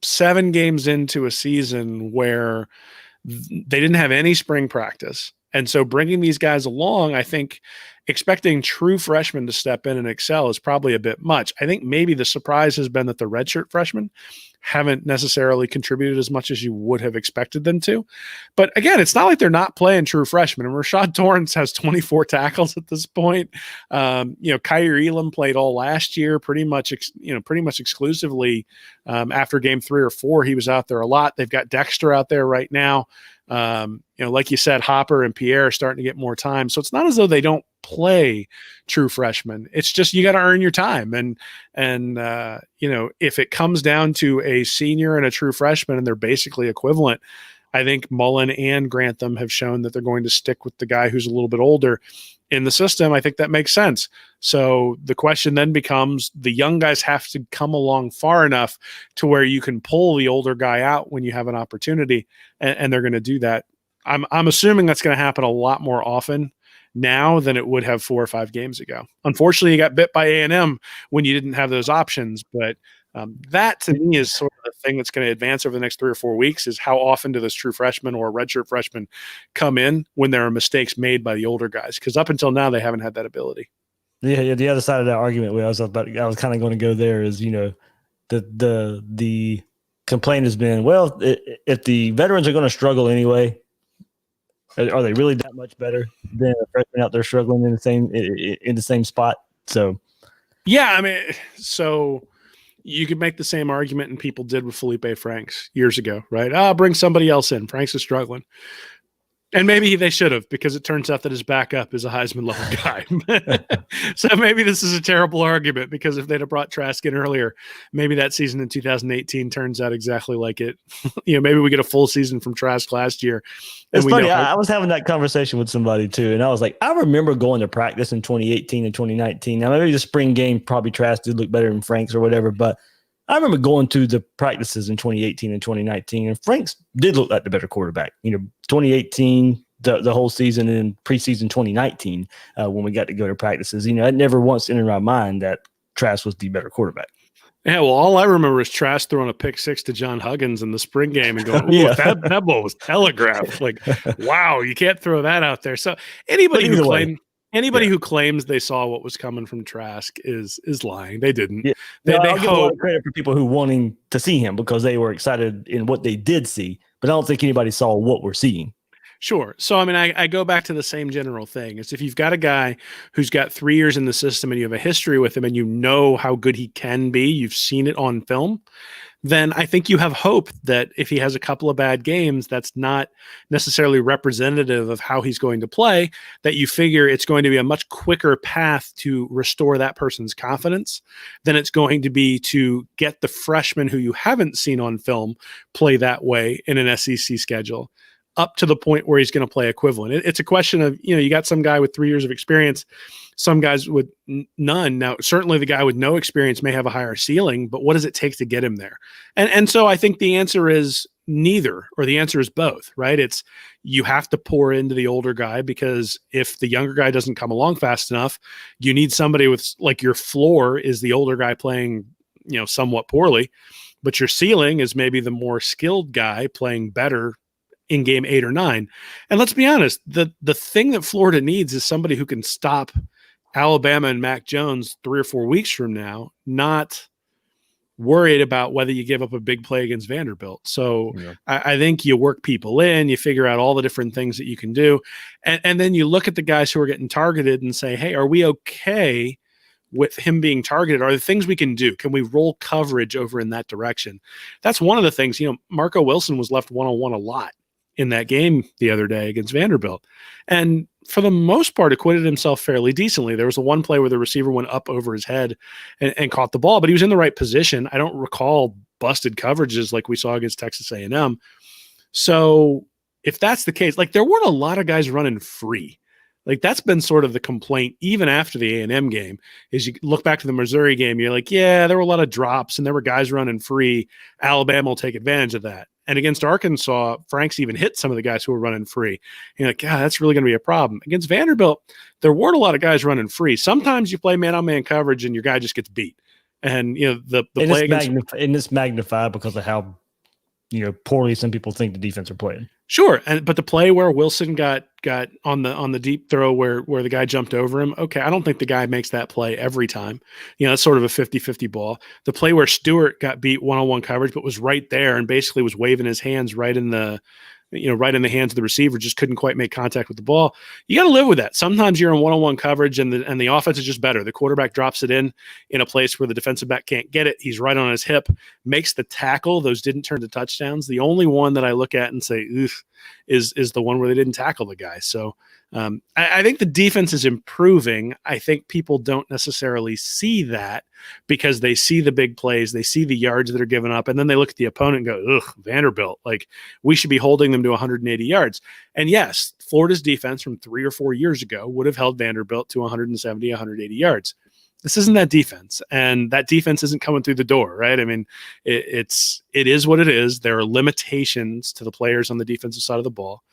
7 games into a season where they didn't have any spring practice. And so bringing these guys along, I think expecting true freshmen to step in and excel is probably a bit much. I think maybe the surprise has been that the redshirt freshmen haven't necessarily contributed as much as you would have expected them to. But again, it's not like they're not playing true freshmen. And Rashad Torrance has 24 tackles at this point. Kyrie Elam played all last year, pretty much exclusively after game 3 or 4. He was out there a lot. They've got Dexter out there right now. Like you said, Hopper and Pierre are starting to get more time. So it's not as though they don't play true freshmen. It's just you got to earn your time. And if it comes down to a senior and a true freshman and they're basically equivalent, I think Mullen and Grantham have shown that they're going to stick with the guy who's a little bit older in the system. I think that makes sense. So the question then becomes, the young guys have to come along far enough to where you can pull the older guy out when you have an opportunity, and they're going to do that. I'm assuming that's going to happen a lot more often now than it would have 4 or 5 games ago. Unfortunately, you got bit by A&M when you didn't have those options, but that to me is sort of the thing that's going to advance over the next 3 or 4 weeks, is how often do those true freshmen or redshirt freshmen come in when there are mistakes made by the older guys? Because up until now, they haven't had that ability. Yeah, the other side of that argument, I was kind of going to go there, is, the complaint has been, well, if the veterans are going to struggle anyway, are they really that much better than a freshman out there struggling in the same spot? So, yeah, I mean, so you could make the same argument, and people did with Felipe Franks years ago, right? Bring somebody else in. Franks is struggling. And maybe they should have, because it turns out that his backup is a Heisman level guy. So maybe this is a terrible argument, because if they'd have brought Trask in earlier, maybe that season in 2018 turns out exactly like it. Maybe we get a full season from Trask last year. It's funny. I was having that conversation with somebody too, and I was like, I remember going to practice in 2018 and 2019. Now maybe the spring game, probably Trask did look better than Franks or whatever, but I remember going to the practices in 2018 and 2019, and Franks did look like the better quarterback. 2018, the whole season, and preseason 2019, when we got to go to practices. It never once entered my mind that Trask was the better quarterback. Yeah, well, all I remember is Trask throwing a pick 6 to John Huggins in the spring game and going, "Ooh, that ball was telegraphed." Like, wow, you can't throw that out there. So anybody who claims they saw what was coming from Trask is lying. They didn't. Yeah. They give a lot of credit for people who wanting to see him, because they were excited in what they did see, but I don't think anybody saw what we're seeing. Sure. So, I mean, I go back to the same general thing. Is if you've got a guy who's got 3 years in the system and you have a history with him and you know how good he can be, you've seen it on film, then I think you have hope that if he has a couple of bad games, that's not necessarily representative of how he's going to play, that you figure it's going to be a much quicker path to restore that person's confidence than it's going to be to get the freshman who you haven't seen on film play that way in an SEC schedule up to the point where he's going to play equivalent. It's a question of, you got some guy with 3 years of experience, some guys with none. Now, certainly the guy with no experience may have a higher ceiling, but what does it take to get him there? And so I think the answer is neither, or the answer is both, right? It's, you have to pour into the older guy, because if the younger guy doesn't come along fast enough, you need somebody with, like, your floor is the older guy playing, somewhat poorly, but your ceiling is maybe the more skilled guy playing better in game 8 or 9. And let's be honest, the thing that Florida needs is somebody who can stop Alabama and Mac Jones 3 or 4 weeks from now, not worried about whether you give up a big play against Vanderbilt. So yeah. I think you work people in, you figure out all the different things that you can do. And then you look at the guys who are getting targeted and say, hey, are we okay with him being targeted? Are there things we can do? Can we roll coverage over in that direction? That's one of the things. Marco Wilson was left one-on-one a lot in that game the other day against Vanderbilt, and for the most part acquitted himself fairly decently. There was a one play where the receiver went up over his head and caught the ball, but he was in the right position. I don't recall busted coverages like we saw against Texas A&M. So if that's the case, like, there weren't a lot of guys running free. Like, that's been sort of the complaint even after the A&M game, is you look back to the Missouri game, you're like, yeah, there were a lot of drops and there were guys running free. Alabama will take advantage of that. And against Arkansas, Franks even hit some of the guys who were running free. You're like, God, that's really going to be a problem. Against Vanderbilt, there weren't a lot of guys running free. Sometimes you play man-on-man coverage and your guy just gets beat. And, the play against... And it's magnified because of how, poorly some people think the defense are playing. Sure. But the play where Wilson got on the deep throw where the guy jumped over him, okay, I don't think the guy makes that play every time. It's sort of a 50-50 ball. The play where Stewart got beat one-on-one coverage, but was right there and basically was waving his hands right in the hands of the receiver, just couldn't quite make contact with the ball. You got to live with that. Sometimes you're in one-on-one coverage and the offense is just better. The quarterback drops it in a place where the defensive back can't get it. He's right on his hip, makes the tackle. Those didn't turn to touchdowns. The only one that I look at and say, oof, is the one where they didn't tackle the guy. So I think the defense is improving. I think people don't necessarily see that because they see the big plays, they see the yards that are given up, and then they look at the opponent and go, ugh, Vanderbilt, like we should be holding them to 180 yards. And yes, Florida's defense from 3 or 4 years ago would have held Vanderbilt to 170, 180 yards. This isn't that defense, and that defense isn't coming through the door, right? I mean, it is what it is. There are limitations to the players on the defensive side of the ball,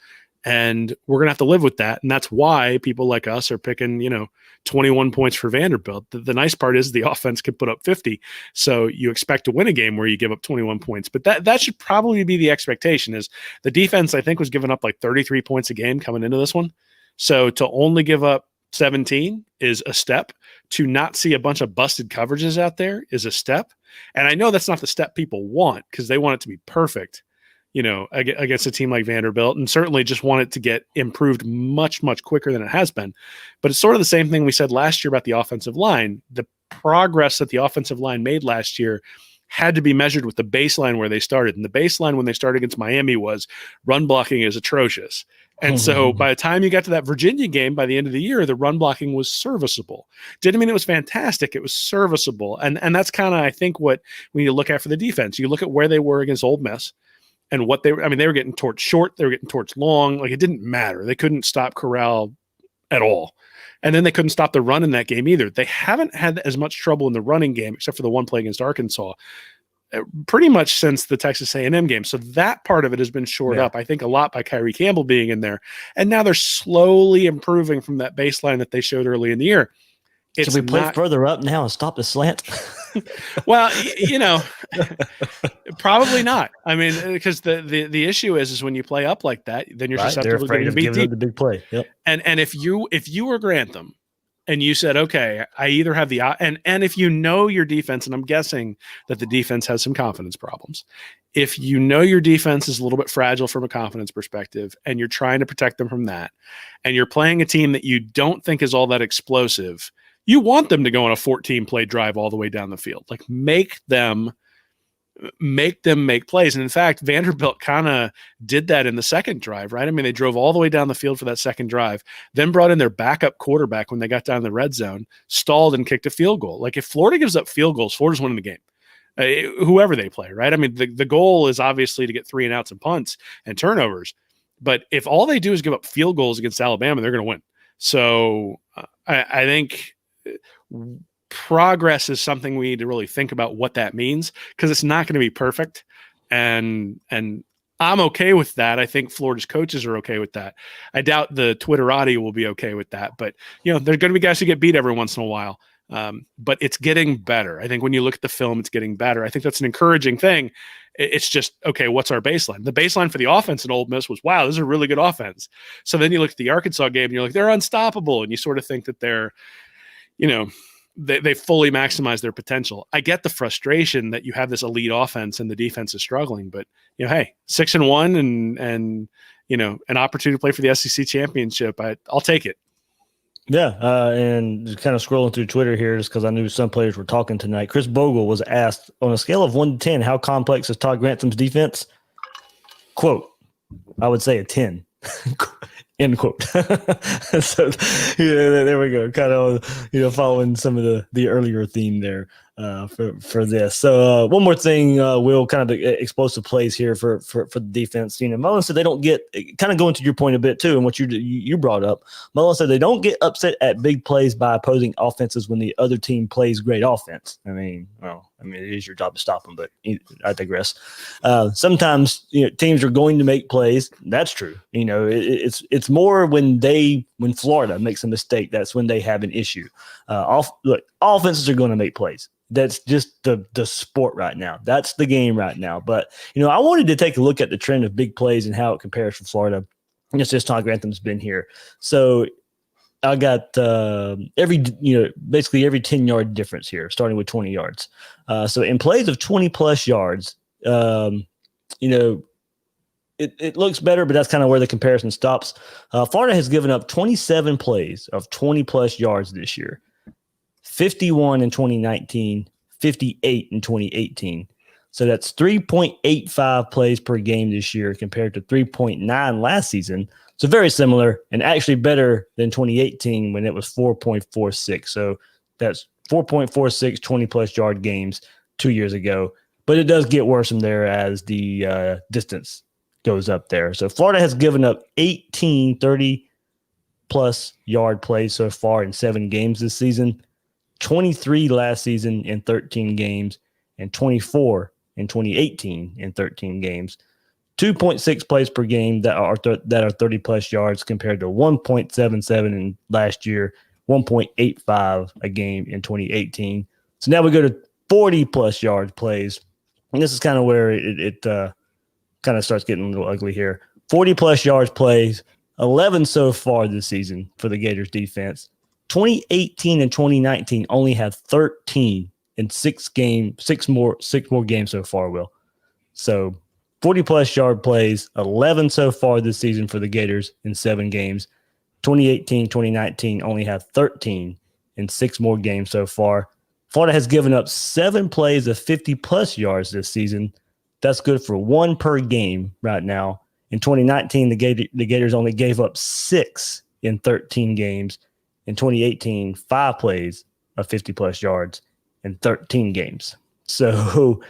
and we're gonna have to live with that. And that's why people like us are picking, 21 points for Vanderbilt. The nice part is the offense can put up 50, so you expect to win a game where you give up 21 points. But that should probably be the expectation. Is the defense, I think, was giving up like 33 points a game coming into this one, so to only give up 17 is a step. To not see a bunch of busted coverages out there is a step. And I know that's not the step people want, because they want it to be perfect, against a team like Vanderbilt, and certainly just want it to get improved much, much quicker than it has been. But it's sort of the same thing we said last year about the offensive line. The progress that the offensive line made last year had to be measured with the baseline where they started. And the baseline when they started against Miami was run blocking is atrocious. And so by the time you got to that Virginia game, by the end of the year, the run blocking was serviceable. Didn't mean it was fantastic. It was serviceable. And that's kind of, I think, what we need to look at for the defense. You look at where they were against Ole Miss and what they were. I mean, they were getting torched short. They were getting torched long. Like, it didn't matter. They couldn't stop Corral at all. And then they couldn't stop the run in that game either. They haven't had as much trouble in the running game, except for the one play against Arkansas, pretty much since the Texas A&M game. So that part of it has been shored up, I think, a lot by Kyrie Campbell being in there. And now they're slowly improving from that baseline that they showed early in the year. Should we play further up now and stop the slant? Well, probably not. I mean, because the issue is when you play up like that, then you're susceptible to getting beat deep. The big play. Yep. And if you were Grantham and you said, okay, I either have and if your defense, and I'm guessing that the defense has some confidence problems. If your defense is a little bit fragile from a confidence perspective and you're trying to protect them from that, and you're playing a team that you don't think is all that explosive, you want them to go on a 14-play drive all the way down the field. Like, make them make plays. And in fact, Vanderbilt kind of did that in the second drive, right? I mean, they drove all the way down the field for that second drive, then brought in their backup quarterback when they got down in the red zone, stalled and kicked a field goal. Like, if Florida gives up field goals, Florida's winning the game. Whoever they play, right? I mean, the goal is obviously to get 3 and outs and punts and turnovers. But if all they do is give up field goals against Alabama, they're going to win. So I think progress is something we need to really think about what that means, because it's not going to be perfect. And I'm okay with that. I think Florida's coaches are okay with that. I doubt the Twitterati will be okay with that, but there are going to be guys who get beat every once in a while. But it's getting better. I think when you look at the film, it's getting better. I think that's an encouraging thing. It's just, okay, what's our baseline? The baseline for the offense in Ole Miss was, wow, this is a really good offense. So then you look at the Arkansas game and you're like, they're unstoppable. And you sort of think that they're, they fully maximize their potential. I get the frustration that you have this elite offense and the defense is struggling, but hey, 6-1 and an opportunity to play for the SEC championship. I'll take it. Yeah, and just kind of scrolling through Twitter here just because I knew some players were talking tonight. Chris Bogle was asked, on a scale of 1 to 10, how complex is Todd Grantham's defense? Quote, I would say a 10. End quote. So there we go. Kind of following some of the earlier theme there for this. So one more thing, Will, kind of explosive plays here for the defense. Mullen said they don't get, kind of going to your point a bit too, and what you brought up. Mullen said they don't get upset at big plays by opposing offenses when the other team plays great offense. I mean, it is your job to stop them, but I digress. Sometimes teams are going to make plays. That's true. It's more when Florida makes a mistake, that's when they have an issue. Offenses are going to make plays. That's just the sport right now. That's the game right now. But I wanted to take a look at the trend of big plays and how it compares for Florida. It's just Todd Grantham's been here, so I got basically every 10-yard difference here, starting with 20 yards. So in plays of 20-plus yards, it looks better, but that's kind of where the comparison stops. Florida has given up 27 plays of 20-plus yards this year, 51 in 2019, 58 in 2018. So that's 3.85 plays per game this year compared to 3.9 last season. So very similar and actually better than 2018 when it was 4.46. So that's 4.46 20-plus yard games 2 years ago. But it does get worse from there as the distance goes up there. So Florida has given up 18 30-plus yard plays so far in 7 games this season, 23 last season in 13 games, and 24 in 2018 in 13 games. 2.6 plays per game that are 30-plus yards compared to 1.77 in last year, 1.85 a game in 2018. So now we go to 40-plus yard plays. And this is kind of where it kind of starts getting a little ugly here. 40-plus yards plays, 11 so far this season for the Gators defense. 2018 and 2019 only have 13 in 6 more games so far, Will. So 40-plus yard plays, 11 so far this season for the Gators in 7 games. 2018, 2019 only have 13 in 6 more games so far. Florida has given up 7 plays of 50-plus yards this season. That's good for 1 per game right now. In 2019, the Gators only gave up 6 in 13 games. In 2018, 5 plays of 50-plus yards in 13 games. So,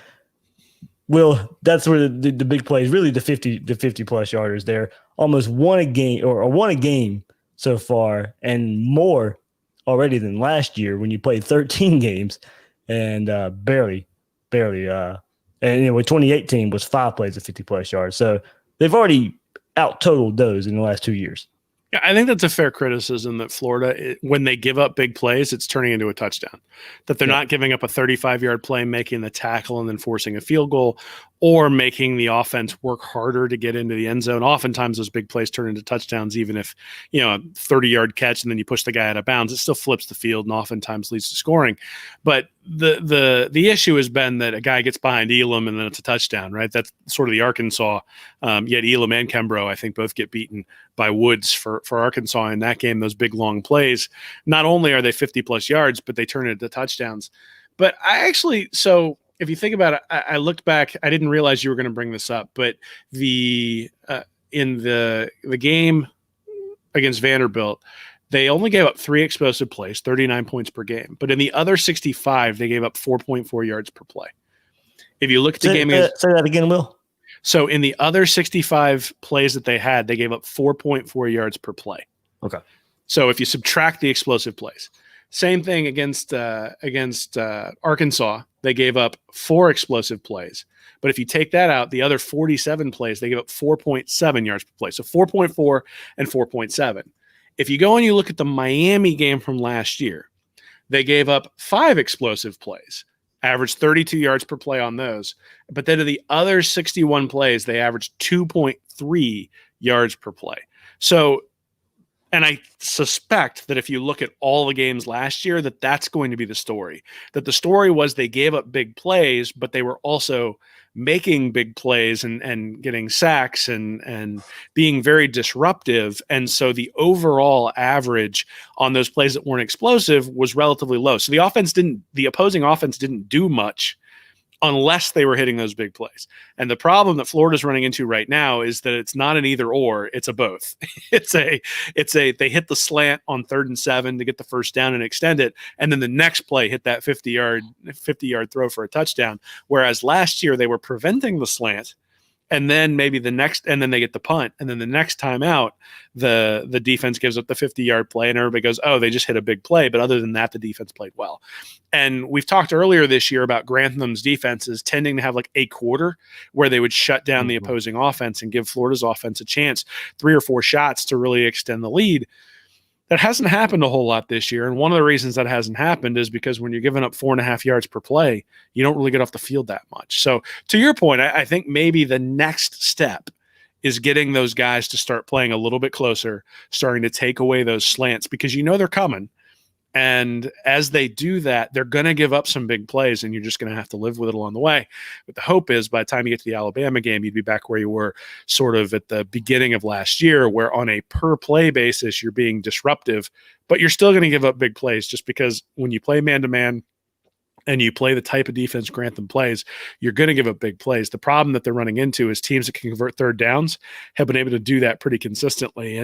Will, that's where the big plays, really the 50-plus yarders there. Almost won a game so far, and more already than last year when you played 13 games and barely. And anyway, 2018 was 5 plays of 50-plus yards. So they've already out-totaled those in the last 2 years. Yeah, I think that's a fair criticism that Florida, when they give up big plays, it's turning into a touchdown. That they're not giving up a 35-yard play, making the tackle and then forcing a field goal, or making the offense work harder to get into the end zone. Oftentimes those big plays turn into touchdowns, even if, a 30-yard catch and then you push the guy out of bounds, it still flips the field and oftentimes leads to scoring. But the issue has been that a guy gets behind Elam and then it's a touchdown, right? That's sort of the Arkansas. Yet Elam and Kembro, I think, both get beaten by Woods for Arkansas in that game. Those big long plays, not only are they 50-plus yards, but they turn into touchdowns. But if you think about it, I looked back. I didn't realize you were going to bring this up, but in the game against Vanderbilt, they only gave up 3 explosive plays, 39 points per game. But in the other 65, they gave up 4.4 yards per play. If you look at the game, say that again, Will. So in the other 65 plays that they had, they gave up 4.4 yards per play. Okay. So if you subtract the explosive plays, same thing against Arkansas, they gave up 4 explosive plays. But if you take that out, the other 47 plays, they gave up 4.7 yards per play. So 4.4 and 4.7. If you go and you look at the Miami game from last year, they gave up 5 explosive plays, averaged 32 yards per play on those. But then of the other 61 plays, they averaged 2.3 yards per play. So, and I suspect that if you look at all the games last year, that's going to be the story. That the story was they gave up big plays, but they were also making big plays and getting sacks and being very disruptive. And so the overall average on those plays that weren't explosive was relatively low. So the opposing offense didn't do much unless they were hitting those big plays. And the problem that Florida's running into right now is that it's not an either or, it's a both. They hit the slant on 3rd and 7 to get the first down and extend it. And then the next play hit that 50-yard throw for a touchdown. Whereas last year they were preventing the slant, and then and then they get the punt. And then the next time out, the defense gives up the 50-yard play and everybody goes, oh, they just hit a big play. But other than that, the defense played well. And we've talked earlier this year about Grantham's defenses tending to have like a quarter where they would shut down the opposing offense and give Florida's offense a chance, 3 or 4 shots to really extend the lead. That hasn't happened a whole lot this year. And one of the reasons that hasn't happened is because when you're giving up 4.5 yards per play, you don't really get off the field that much. So to your point, I think maybe the next step is getting those guys to start playing a little bit closer, starting to take away those slants because they're coming. And as they do that, they're going to give up some big plays, and you're just going to have to live with it along the way. But the hope is by the time you get to the Alabama game, you'd be back where you were sort of at the beginning of last year, where on a per-play basis, you're being disruptive, but you're still going to give up big plays just because when you play man-to-man and you play the type of defense Grantham plays, you're going to give up big plays. The problem that they're running into is teams that can convert third downs have been able to do that pretty consistently.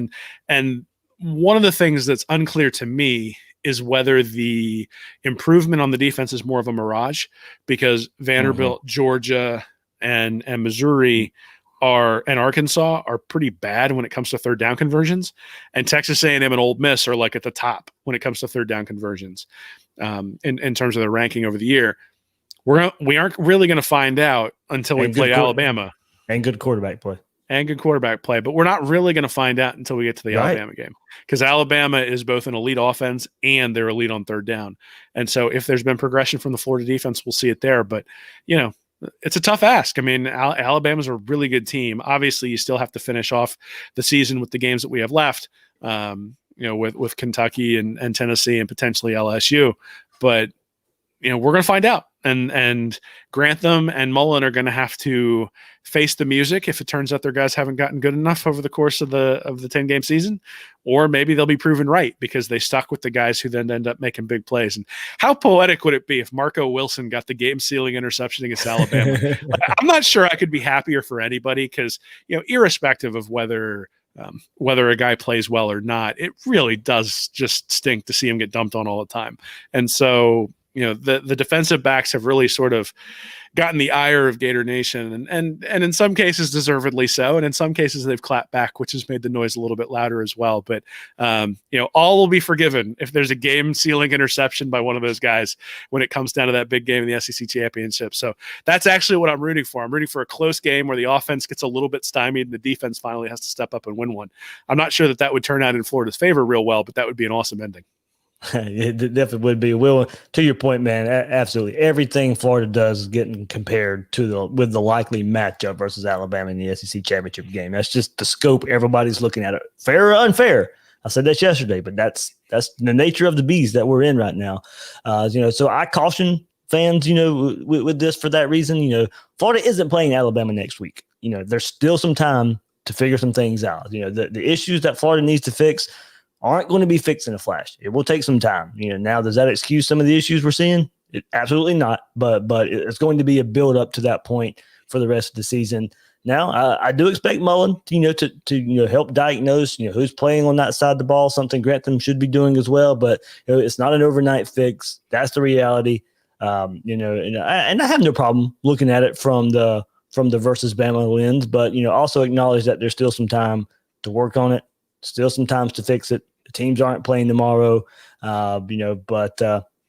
And one of the things that's unclear to me is whether the improvement on the defense is more of a mirage, because Vanderbilt, Georgia, and Missouri and Arkansas are pretty bad when it comes to third down conversions, and Texas A&M and Ole Miss are like at the top when it comes to third down conversions. In terms of the ranking over the year, we aren't really going to find out until we play Alabama. And good quarterback play. But we're not really going to find out until we get to the Alabama game, because Alabama is both an elite offense and they're elite on third down. And so if there's been progression from the Florida defense, we'll see it there. But, it's a tough ask. I mean, Alabama's a really good team. Obviously, you still have to finish off the season with the games that we have left, with Kentucky and Tennessee and potentially LSU. But, we're going to find out. And Grantham and Mullen are going to have to face the music if it turns out their guys haven't gotten good enough over the course of the 10-game season, or maybe they'll be proven right because they stuck with the guys who then end up making big plays. And how poetic would it be if Marco Wilson got the game-sealing interception against Alabama? I'm not sure I could be happier for anybody, because irrespective of whether a guy plays well or not, it really does just stink to see him get dumped on all the time. And so the defensive backs have really sort of gotten the ire of Gator Nation, and in some cases deservedly so, and in some cases they've clapped back, which has made the noise a little bit louder as well. But all will be forgiven if there's a game-sealing interception by one of those guys when it comes down to that big game in the SEC championship. So that's actually what I'm rooting for. I'm rooting for a close game where the offense gets a little bit stymied and the defense finally has to step up and win one. I'm not sure that would turn out in Florida's favor real well, but that would be an awesome ending. It definitely would be. Will, to your point, man, absolutely. Everything Florida does is getting compared with the likely matchup versus Alabama in the SEC championship game. That's just the scope everybody's looking at it. Fair or unfair? I said that yesterday, but that's the nature of the beast that we're in right now. So I caution fans, with this for that reason. Florida isn't playing Alabama next week. There's still some time to figure some things out. The issues that Florida needs to fix aren't going to be fixed in a flash. It will take some time. Now, does that excuse some of the issues we're seeing? Absolutely not. But it's going to be a build up to that point for the rest of the season. Now, I do expect Mullen, to help diagnose, who's playing on that side of the ball. Something Grantham should be doing as well. But it's not an overnight fix. That's the reality. And I have no problem looking at it from the versus Bama lens, but also acknowledge that there's still some time to work on it. Still some times to fix it. The teams aren't playing tomorrow, but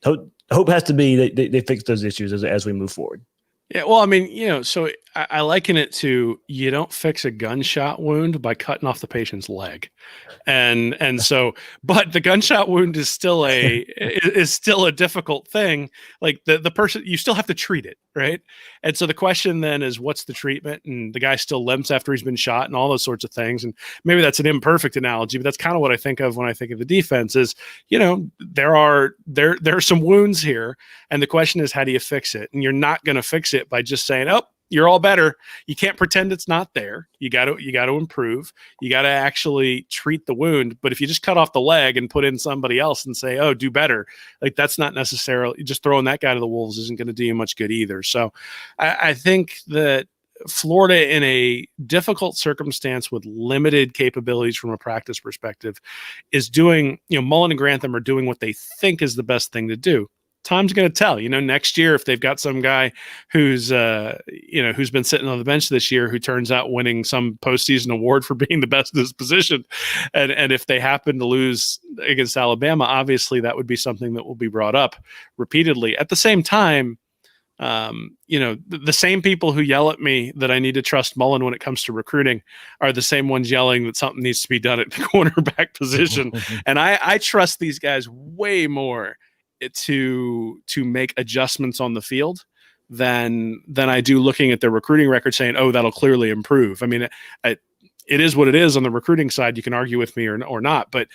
hope has to be they fix those issues as we move forward. Yeah, well, I mean, so I liken it to, you don't fix a gunshot wound by cutting off the patient's leg, and so, but the gunshot wound is still a difficult thing. Like the person, you still have to treat it, right? And so the question then is, what's the treatment? And the guy still limps after he's been shot, and all those sorts of things. And maybe that's an imperfect analogy, but that's kind of what I think of when I think of the defense. Is there are some wounds here, and the question is, how do you fix it? And you're not going to fix it by just saying, "Oh, you're all better." You can't pretend it's not there. You got to improve. You got to actually treat the wound. But if you just cut off the leg and put in somebody else and say, "Oh, do better," like that's not necessarily, just throwing that guy to the wolves isn't going to do you much good either. So I think that Florida, in a difficult circumstance with limited capabilities from a practice perspective, is doing, Mullen and Grantham are doing what they think is the best thing to do. Time's going to tell. Next year, if they've got some guy who's been sitting on the bench this year who turns out winning some postseason award for being the best in his position, and if they happen to lose against Alabama, obviously that would be something that will be brought up repeatedly. At the same time, the same people who yell at me that I need to trust Mullen when it comes to recruiting are the same ones yelling that something needs to be done at the cornerback position. And I trust these guys way more to make adjustments on the field than I do looking at their recruiting record saying, "Oh, that'll clearly improve." I mean, it is what it is on the recruiting side. You can argue with me or not, but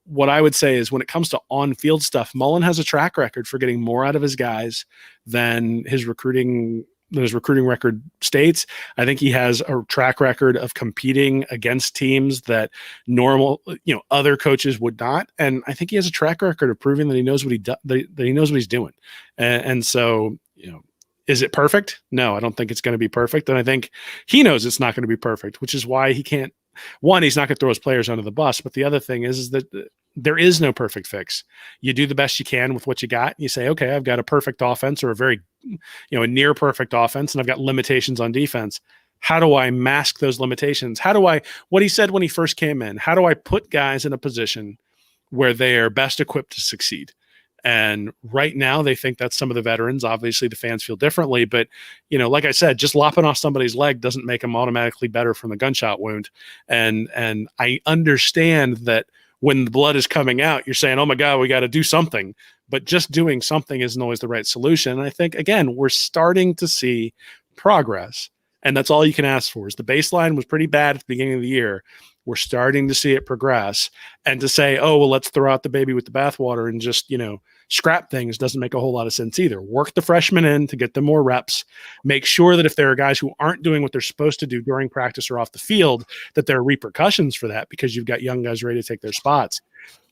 what I would say is, when it comes to on-field stuff, Mullen has a track record for getting more out of his guys than his recruiting recruiting record states. I think he has a track record of competing against teams that other coaches would not. And I think he has a track record of proving that he knows what he knows what he's doing. And so, is it perfect? No, I don't think it's going to be perfect. And I think he knows it's not going to be perfect, which is why he can't. One, he's not going to throw his players under the bus. But the other thing is that there is no perfect fix. You do the best you can with what you got. You say, okay, I've got a perfect offense or a near perfect offense, and I've got limitations on defense. How do I mask those limitations? What he said when he first came in, how do I put guys in a position where they are best equipped to succeed? And right now they think that's some of the veterans. Obviously the fans feel differently, but like I said, just lopping off somebody's leg doesn't make them automatically better from the gunshot wound. And I understand that when the blood is coming out, you're saying, oh my God, we got to do something, but just doing something isn't always the right solution. And I think, again, we're starting to see progress, and that's all you can ask for. Is the baseline was pretty bad at the beginning of the year. We're starting to see it progress, and to say, oh, well, let's throw out the baby with the bathwater and just, scrap things doesn't make a whole lot of sense either. Work the freshmen in to get them more reps. Make sure that if there are guys who aren't doing what they're supposed to do during practice or off the field, that there are repercussions for that, because you've got young guys ready to take their spots.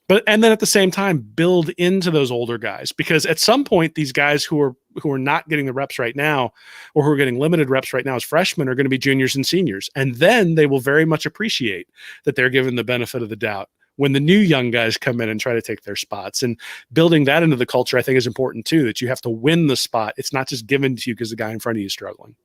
And then at the same time, build into those older guys, because at some point, these guys who are not getting the reps right now, or who are getting limited reps right now as freshmen, are going to be juniors and seniors. And then they will very much appreciate that they're given the benefit of the doubt when the new young guys come in and try to take their spots. And building that into the culture, I think, is important too, that you have to win the spot. It's not just given to you because the guy in front of you is struggling.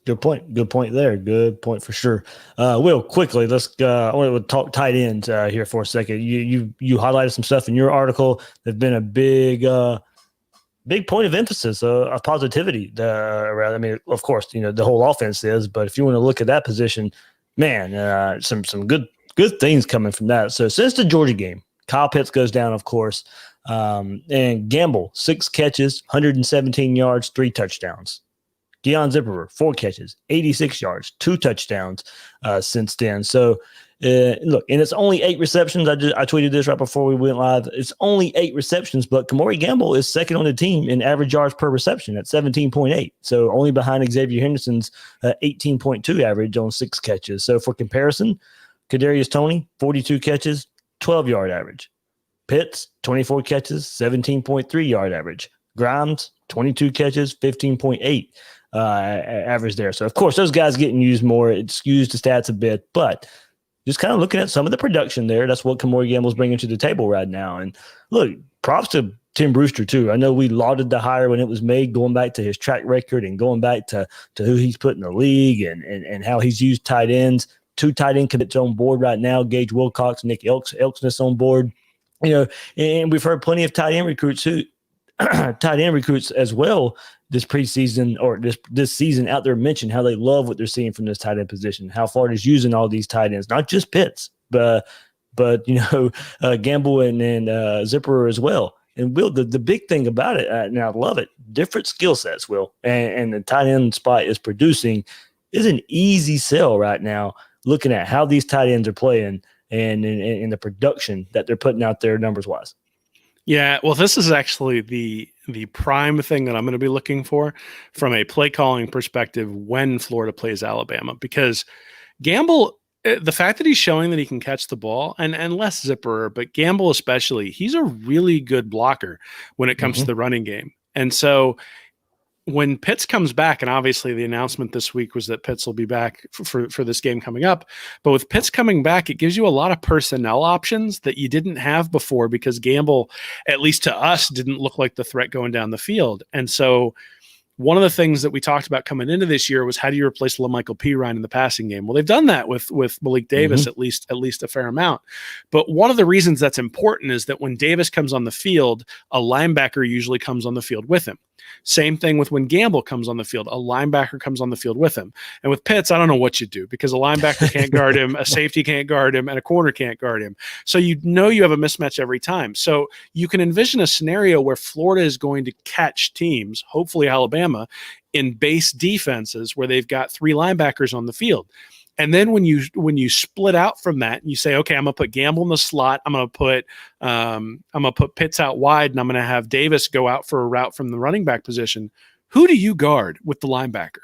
Good point. Good point there. Good point for sure. Will, quickly, I want to talk tight ends here for a second. You highlighted some stuff in your article. There's been a big point of emphasis of positivity around. I mean, of course, the whole offense is, but if you want to look at that position, man, some good things coming from that. So since the Georgia game, Kyle Pitts goes down, of course, and Gamble, 6 catches, 117 yards, 3 touchdowns. Deion Zipperer, 4 catches, 86 yards, 2 touchdowns since then. So, look, and it's only 8 receptions. I tweeted this right before we went live. It's only 8 receptions, but Kamari Gamble is second on the team in average yards per reception at 17.8. So only behind Xavier Henderson's 18.2 average on 6 catches. So for comparison, Kadarius Toney, 42 catches, 12-yard average. Pitts, 24 catches, 17.3 yard average. Grimes, 22 catches, 15.8 average there. So, of course, those guys getting used more. It skews the stats a bit, but just kind of looking at some of the production there, that's what Kamari Gamble's bringing to the table right now. And, look, props to Tim Brewster, too. I know we lauded the hire when it was made, going back to his track record and going back to who he's put in the league and how he's used tight ends. 2 tight end commits on board right now, Gage Wilcox, Nick Elksness on board. And we've heard plenty of tight end recruits as well this preseason or this season out there mention how they love what they're seeing from this tight end position, how Florida's using all these tight ends, not just Pitts, but Gamble and Zipperer as well. And Will, the big thing about it, and I love it, different skill sets, Will, and the tight end spot is producing is an easy sell right now, looking at how these tight ends are playing and in the production that they're putting out there numbers wise. Yeah, well, this is actually the prime thing that I'm going to be looking for from a play calling perspective when Florida plays Alabama, because Gamble, the fact that he's showing that he can catch the ball, and less Zipperer, but Gamble especially, he's a really good blocker when it comes to the running game. And so when Pitts comes back, and obviously the announcement this week was that Pitts will be back for this game coming up, but with Pitts coming back, it gives you a lot of personnel options that you didn't have before, because Gamble, at least to us, didn't look like the threat going down the field. And so one of the things that we talked about coming into this year was, how do you replace LaMichael Pirine in the passing game? Well, they've done that with Malik Davis, at least a fair amount. But one of the reasons that's important is that when Davis comes on the field, a linebacker usually comes on the field with him. Same thing with when Gamble comes on the field, a linebacker comes on the field with him. And with Pitts, I don't know what you do, because a linebacker can't guard him, a safety can't guard him, and a corner can't guard him. So you have a mismatch every time. So you can envision a scenario where Florida is going to catch teams, hopefully Alabama, in base defenses where they've got 3 linebackers on the field. And then when you split out from that and you say, okay, I'm gonna put Gamble in the slot, I'm gonna put Pitts out wide, and I'm gonna have Davis go out for a route from the running back position, who do you guard with the linebacker?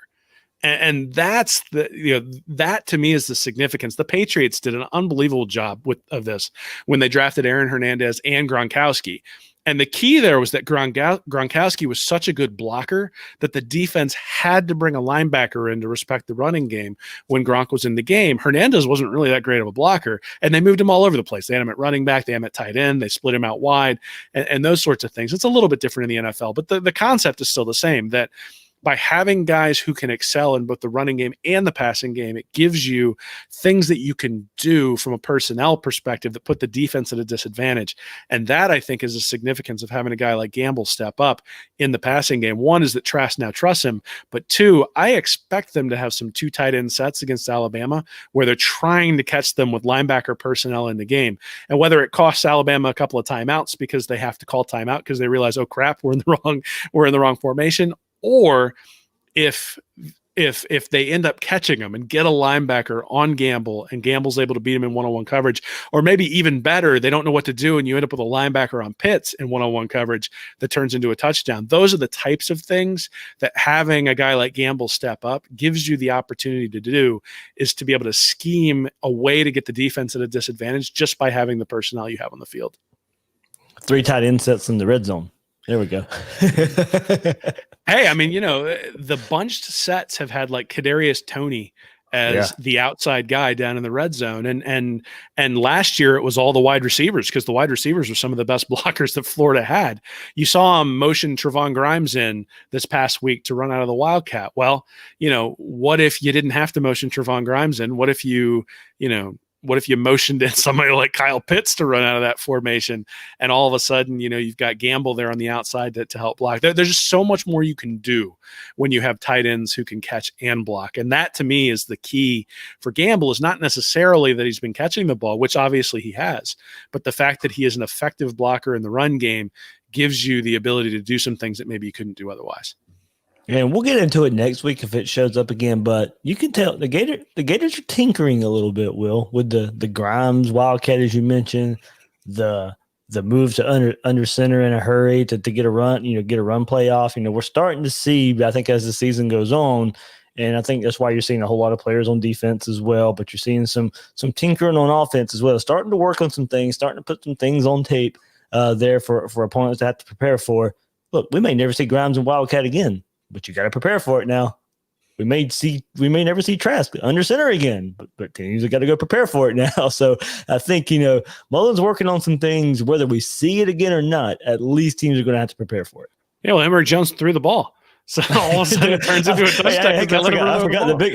And that's that to me is the significance. The Patriots did an unbelievable job of this when they drafted Aaron Hernandez and Gronkowski. And the key there was that Gronkowski was such a good blocker that the defense had to bring a linebacker in to respect the running game when Gronk was in the game. Hernandez wasn't really that great of a blocker, and they moved him all over the place. They had him at running back, they had him at tight end, they split him out wide, and those sorts of things. It's a little bit different in the NFL, but the concept is still the same, that by having guys who can excel in both the running game and the passing game, it gives you things that you can do from a personnel perspective that put the defense at a disadvantage. And that, I think, is the significance of having a guy like Gamble step up in the passing game. One is that Trask now trusts him, but two, I expect them to have some 2 tight end sets against Alabama where they're trying to catch them with linebacker personnel in the game. And whether it costs Alabama a couple of timeouts because they have to call timeout because they realize, oh crap, we're in the wrong formation, or if they end up catching them and get a linebacker on Gamble and Gamble's able to beat him in one-on-one coverage, or maybe even better, they don't know what to do and you end up with a linebacker on Pitts in one-on-one coverage that turns into a touchdown. Those are the types of things that having a guy like Gamble step up gives you the opportunity to do, is to be able to scheme a way to get the defense at a disadvantage just by having the personnel you have on the field. 3 tight end sets in the red zone. There we go. Hey, I mean, the bunched sets have had like Kadarius Toney as the outside guy down in the red zone. And last year it was all the wide receivers, because the wide receivers were some of the best blockers that Florida had. You saw him motion Trevon Grimes in this past week to run out of the Wildcat. Well, what if you didn't have to motion Trevon Grimes in? What if you motioned in somebody like Kyle Pitts to run out of that formation, and all of a sudden, you've got Gamble there on the outside to help block? There's just so much more you can do when you have tight ends who can catch and block. And that, to me, is the key for Gamble, is not necessarily that he's been catching the ball, which obviously he has, but the fact that he is an effective blocker in the run game gives you the ability to do some things that maybe you couldn't do otherwise. And we'll get into it next week if it shows up again. But you can tell the Gators are tinkering a little bit, Will, with the Grimes Wildcat, as you mentioned, the move to under center in a hurry to get a run, get a run play off. We're starting to see, I think, as the season goes on, and I think that's why you're seeing a whole lot of players on defense as well. But you're seeing some tinkering on offense as well, starting to work on some things, starting to put some things on tape there for opponents to have to prepare for. Look, we may never see Grimes and Wildcat again, but you got to prepare for it now. We may never see Trask under center again, but teams have got to go prepare for it now. So I think, Mullen's working on some things, whether we see it again or not. At least teams are going to have to prepare for it. Yeah, well, Emory Jones threw the ball, so all of a sudden it turns into a touchdown.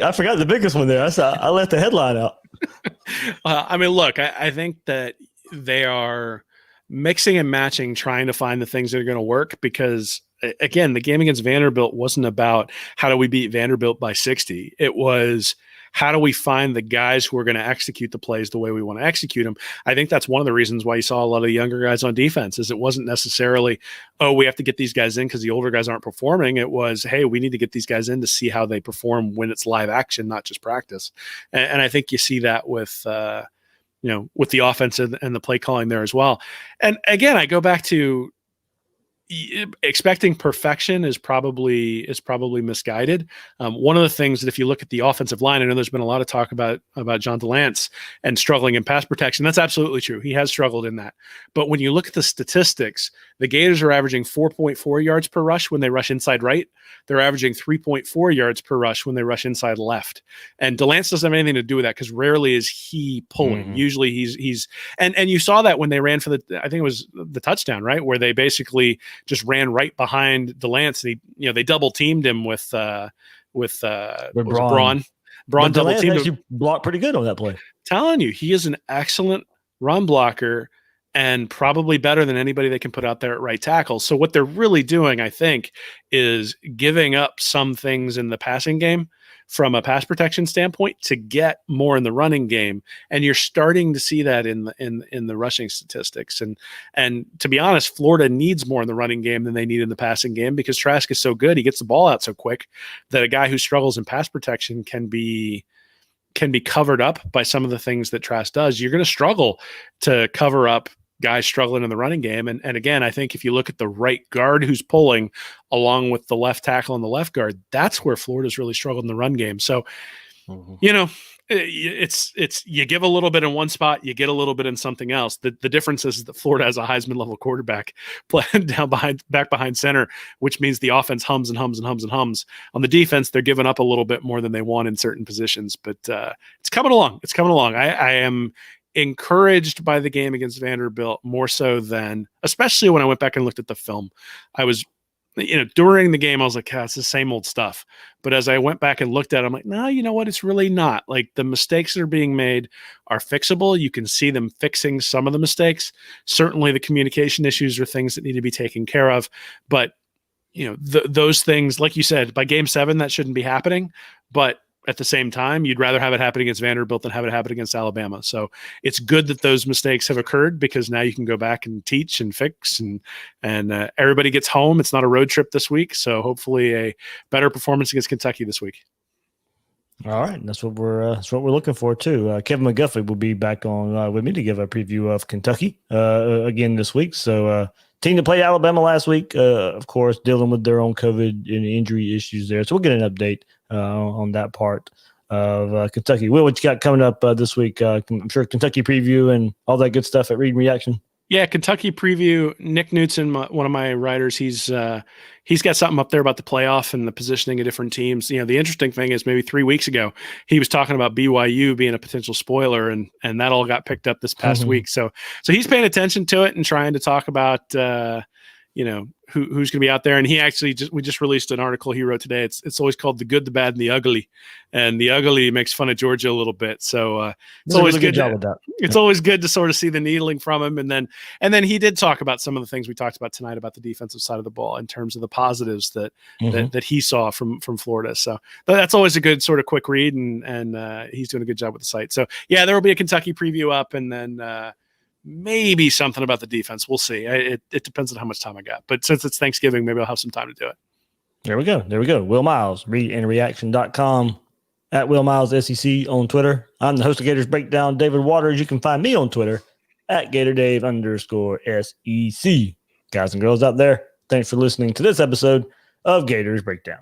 I forgot the biggest one there. I left the headline out. Look, I think that they are mixing and matching, trying to find the things that are going to work, because again, the game against Vanderbilt wasn't about how do we beat Vanderbilt by 60. It was, how do we find the guys who are going to execute the plays the way we want to execute them? I think that's one of the reasons why you saw a lot of the younger guys on defense, is it wasn't necessarily, oh, we have to get these guys in because the older guys aren't performing. It was, hey, we need to get these guys in to see how they perform when it's live action, not just practice. And I think you see that with the offense and the play calling there as well. And again, I go back to, expecting perfection is probably misguided. One of the things that, if you look at the offensive line, I know there's been a lot of talk about John DeLance and struggling in pass protection. That's absolutely true. He has struggled in that. But when you look at the statistics, the Gators are averaging 4.4 yards per rush when they rush inside right. They're averaging 3.4 yards per rush when they rush inside left. And DeLance doesn't have anything to do with that, because rarely is he pulling. Mm-hmm. Usually he's and you saw that when they ran for I think it was the touchdown, right, where they basically just ran right behind DeLance. And they double teamed him with Braun. Braun double teamed him. Blocked pretty good on that play. Telling you, he is an excellent run blocker and probably better than anybody they can put out there at right tackle. So what they're really doing, I think, is giving up some things in the passing game from a pass protection standpoint to get more in the running game. And you're starting to see that in the rushing statistics. And to be honest, Florida needs more in the running game than they need in the passing game, because Trask is so good. He gets the ball out so quick that a guy who struggles in pass protection can be covered up by some of the things that Trask does. You're going to struggle to cover up guys struggling in the running game. And again, I think if you look at the right guard who's pulling along with the left tackle and the left guard, that's where Florida's really struggled in the run game. So, it's you give a little bit in one spot, you get a little bit in something else. The difference is that Florida has a Heisman level quarterback playing back behind center, which means the offense hums and hums and hums and hums. On the defense, they're giving up a little bit more than they want in certain positions, but it's coming along. It's coming along. I am encouraged by the game against Vanderbilt more so than, especially when I went back and looked at the film. I was, during the game, I was like, it's the same old stuff. But as I went back and looked at it, I'm like, no, you know what? It's really not. Like, the mistakes that are being made are fixable. You can see them fixing some of the mistakes. Certainly the communication issues are things that need to be taken care of. But, those things, like you said, by game 7, that shouldn't be happening. But at the same time, you'd rather have it happen against Vanderbilt than have it happen against Alabama. So it's good that those mistakes have occurred, because now you can go back and teach and fix, and everybody gets home. It's not a road trip this week. So hopefully a better performance against Kentucky this week. All right. That's what we're looking for too. Kevin McGuffey will be back on with me to give a preview of Kentucky again this week. So team that played Alabama last week, of course, dealing with their own COVID and injury issues there. So we'll get an update on that part of Kentucky. Will, what you got coming up this week? I'm sure Kentucky preview and all that good stuff at Read and Reaction. Yeah, Kentucky preview. Nick Knutson, one of my writers, he's got something up there about the playoff and the positioning of different teams. The interesting thing is maybe 3 weeks ago, he was talking about BYU being a potential spoiler, and that all got picked up this past week. So he's paying attention to it and trying to talk about who's going to be out there. And he actually we just released an article he wrote today. It's always called The Good, the Bad, and the Ugly. And the ugly makes fun of Georgia a little bit. So it's always good. It's always good to sort of see the needling from him. And then he did talk about some of the things we talked about tonight about the defensive side of the ball in terms of the positives that he saw from Florida. So that's always a good sort of quick read, and he's doing a good job with the site. So yeah, there will be a Kentucky preview up, and then maybe something about the defense. We'll see. It depends on how much time I got. But since it's Thanksgiving, maybe I'll have some time to do it. There we go. Will Miles, readandreaction.com, at Will Miles SEC on Twitter. I'm the host of Gators Breakdown, David Waters. You can find me on Twitter at GatorDave_SEC. Guys and girls out there, thanks for listening to this episode of Gators Breakdown.